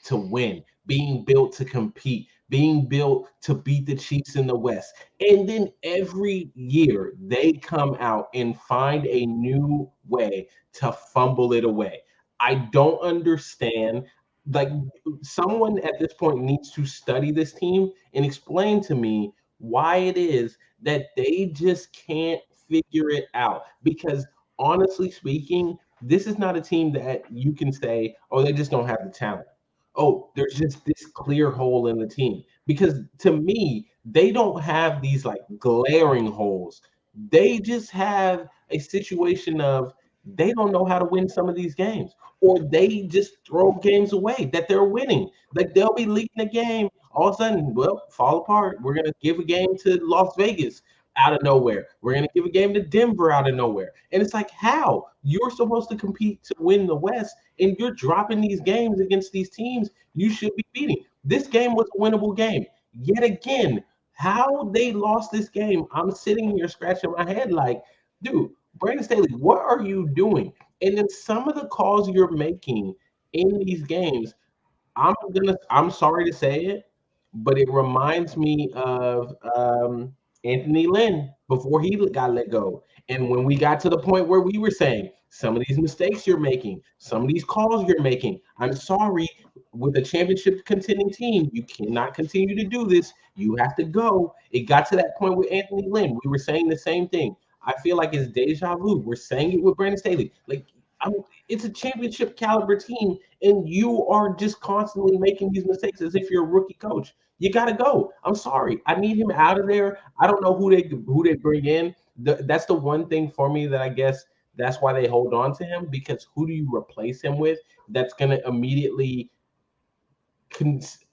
to win, being built to compete, being built to beat the Chiefs in the West. And then every year they come out and find a new way to fumble it away. I don't understand. Like someone at this point needs to study this team and explain to me why it is that they just can't figure it out. Because honestly speaking, this is not a team that you can say, oh, they just don't have the talent. Oh, there's just this clear hole in the team. Because to me, they don't have these like glaring holes. They just have a situation of they don't know how to win some of these games, or they just throw games away that they're winning. Like they'll be leading a game, all of a sudden, well, fall apart. We're gonna give a game to Las Vegas out of nowhere. We're gonna give a game to Denver out of nowhere. And it's like, how? You're supposed to compete to win the West, and you're dropping these games against these teams you should be beating. This game was a winnable game. Yet again, how they lost this game, I'm sitting here scratching my head like, dude, Brandon Staley, what are you doing? And then some of the calls you're making in these games, I'm sorry to say it, but it reminds me of Anthony Lynn before he got let go. And when we got to the point where we were saying some of these mistakes you're making, some of these calls you're making, I'm sorry, with a championship contending team, you cannot continue to do this. You have to go. It got to that point with Anthony Lynn. We were saying the same thing. I feel like it's deja vu. We're saying it with Brandon Staley. Like It's a championship caliber team, and you are just constantly making these mistakes as if you're a rookie coach. You got to go. I'm sorry. I need him out of there. I don't know who they bring in. That's the one thing for me that I guess that's why they hold on to him, because who do you replace him with that's going to immediately,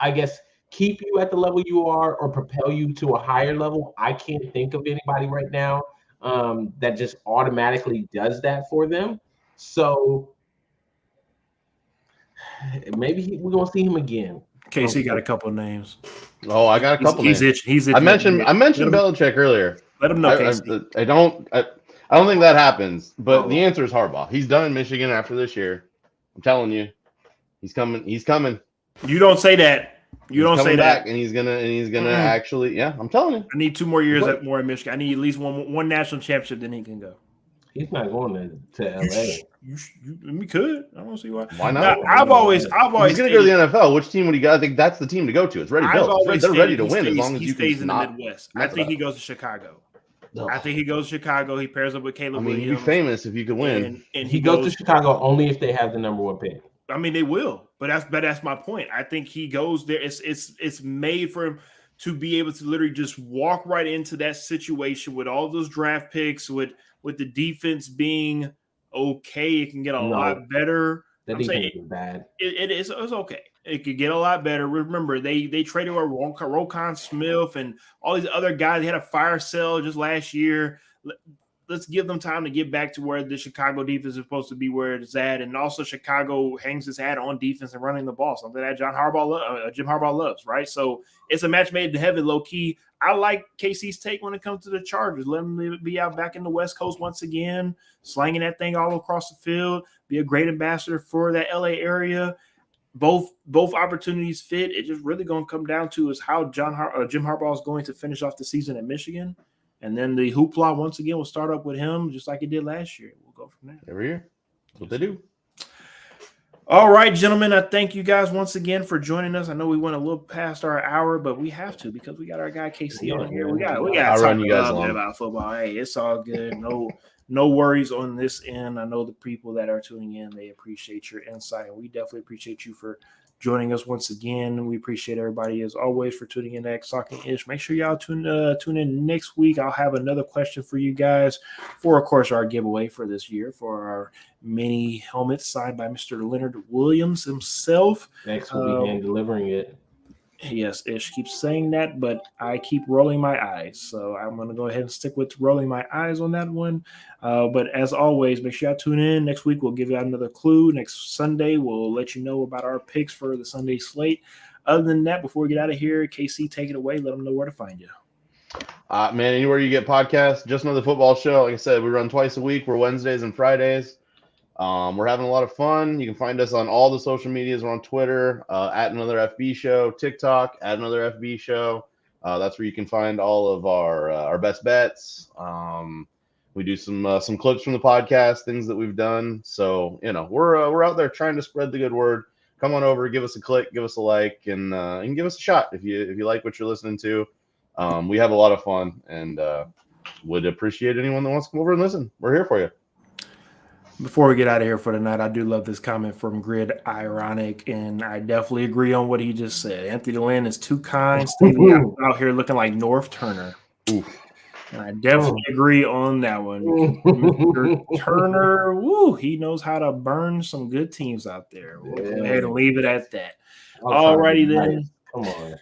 I guess, keep you at the level you are or propel you to a higher level? I can't think of anybody right now that just automatically does that for them. So maybe we're gonna see him again. KC got a couple of names. Oh, I got a couple names. He's itching. I mentioned Belichick earlier. Let him know, KC. I don't think that happens. But the answer is Harbaugh. He's done in Michigan after this year. I'm telling you, he's coming. He's coming. You don't say that. You don't say back, that. And he's gonna actually. Yeah, I'm telling you. I need 2 more years more in Michigan. I need at least one national championship, then he can go. He's not going to LA. We could. I don't see why. Why not? I've always. He's going to go to the NFL. Which team would he go? I think that's the team to go to. It's ready built. They're ready to win as long as you stays in the Midwest. I think he goes to Chicago. No. I think he goes to Chicago. He pairs up with Caleb Williams. You'd be famous if you could win. And he goes to Chicago only if they have the number 1 pick. I mean, they will, but that's my point. I think he goes there. It's made for him to be able to literally just walk right into that situation with all those draft picks, with the defense being okay. It can get a lot better. The defense is bad. It's okay. It could get a lot better. Remember, they traded away Roquan Smith and all these other guys. They had a fire sale just last year. Let's give them time to get back to where the Chicago defense is supposed to be, where it's at. And also Chicago hangs his hat on defense and running the ball, something that Jim Harbaugh loves, right? So it's a match made in heaven, low key. I like KC's take when it comes to the Chargers. Let them be out back in the West Coast once again, slanging that thing all across the field, be a great ambassador for that LA area. Both opportunities fit. It's just really going to come down to is how Jim Harbaugh is going to finish off the season at Michigan. And then the hoopla once again will start up with him, just like it did last year. We'll go from there. Every year. That's what they do. All right, gentlemen. I thank you guys once again for joining us. I know we went a little past our hour, but we have to because we got our guy KC on here. We got to talk a little bit about football. Hey, it's all good. No worries on this end. I know the people that are tuning in, they appreciate your insight. And we definitely appreciate you for joining us once again. We appreciate everybody as always for tuning in to XtalknIsh. Make sure y'all tune in next week. I'll have another question for you guys for, of course, our giveaway for this year for our mini helmets signed by Mr. Leonard Williams himself. Next we'll be hand delivering it. Yes, Ish keeps saying that, but I keep rolling my eyes. So I'm going to go ahead and stick with rolling my eyes on that one. But as always, make sure y'all tune in. Next week, we'll give you another clue. Next Sunday, we'll let you know about our picks for the Sunday slate. Other than that, before we get out of here, KC, take it away. Let them know where to find you. Man, anywhere you get podcasts, Just Another Football Show. Like I said, we run twice a week. We're Wednesdays and Fridays. We're having a lot of fun. You can find us on all the social medias. We're on Twitter, at Another FB Show, TikTok, at Another FB Show. That's where you can find all of our best bets. We do some clips from the podcast, things that we've done. So we're out there trying to spread the good word. Come on over, give us a click, give us a like, and give us a shot if you like what you're listening to. We have a lot of fun and would appreciate anyone that wants to come over and listen. We're here for you. Before we get out of here for tonight, I do love this comment from Grid Ironic, and I definitely agree on what he just said. Anthony Lynn is too kind, staying out here looking like North Turner. Ooh. And I definitely agree on that one. Mr. Turner, he knows how to burn some good teams out there. We'll go ahead and leave it at that. All righty then. Come on.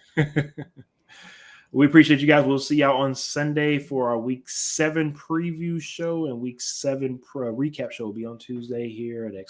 We appreciate you guys. We'll see y'all on Sunday for our Week 7 preview show, and Week 7 recap show will be on Tuesday here at XtalknIsh.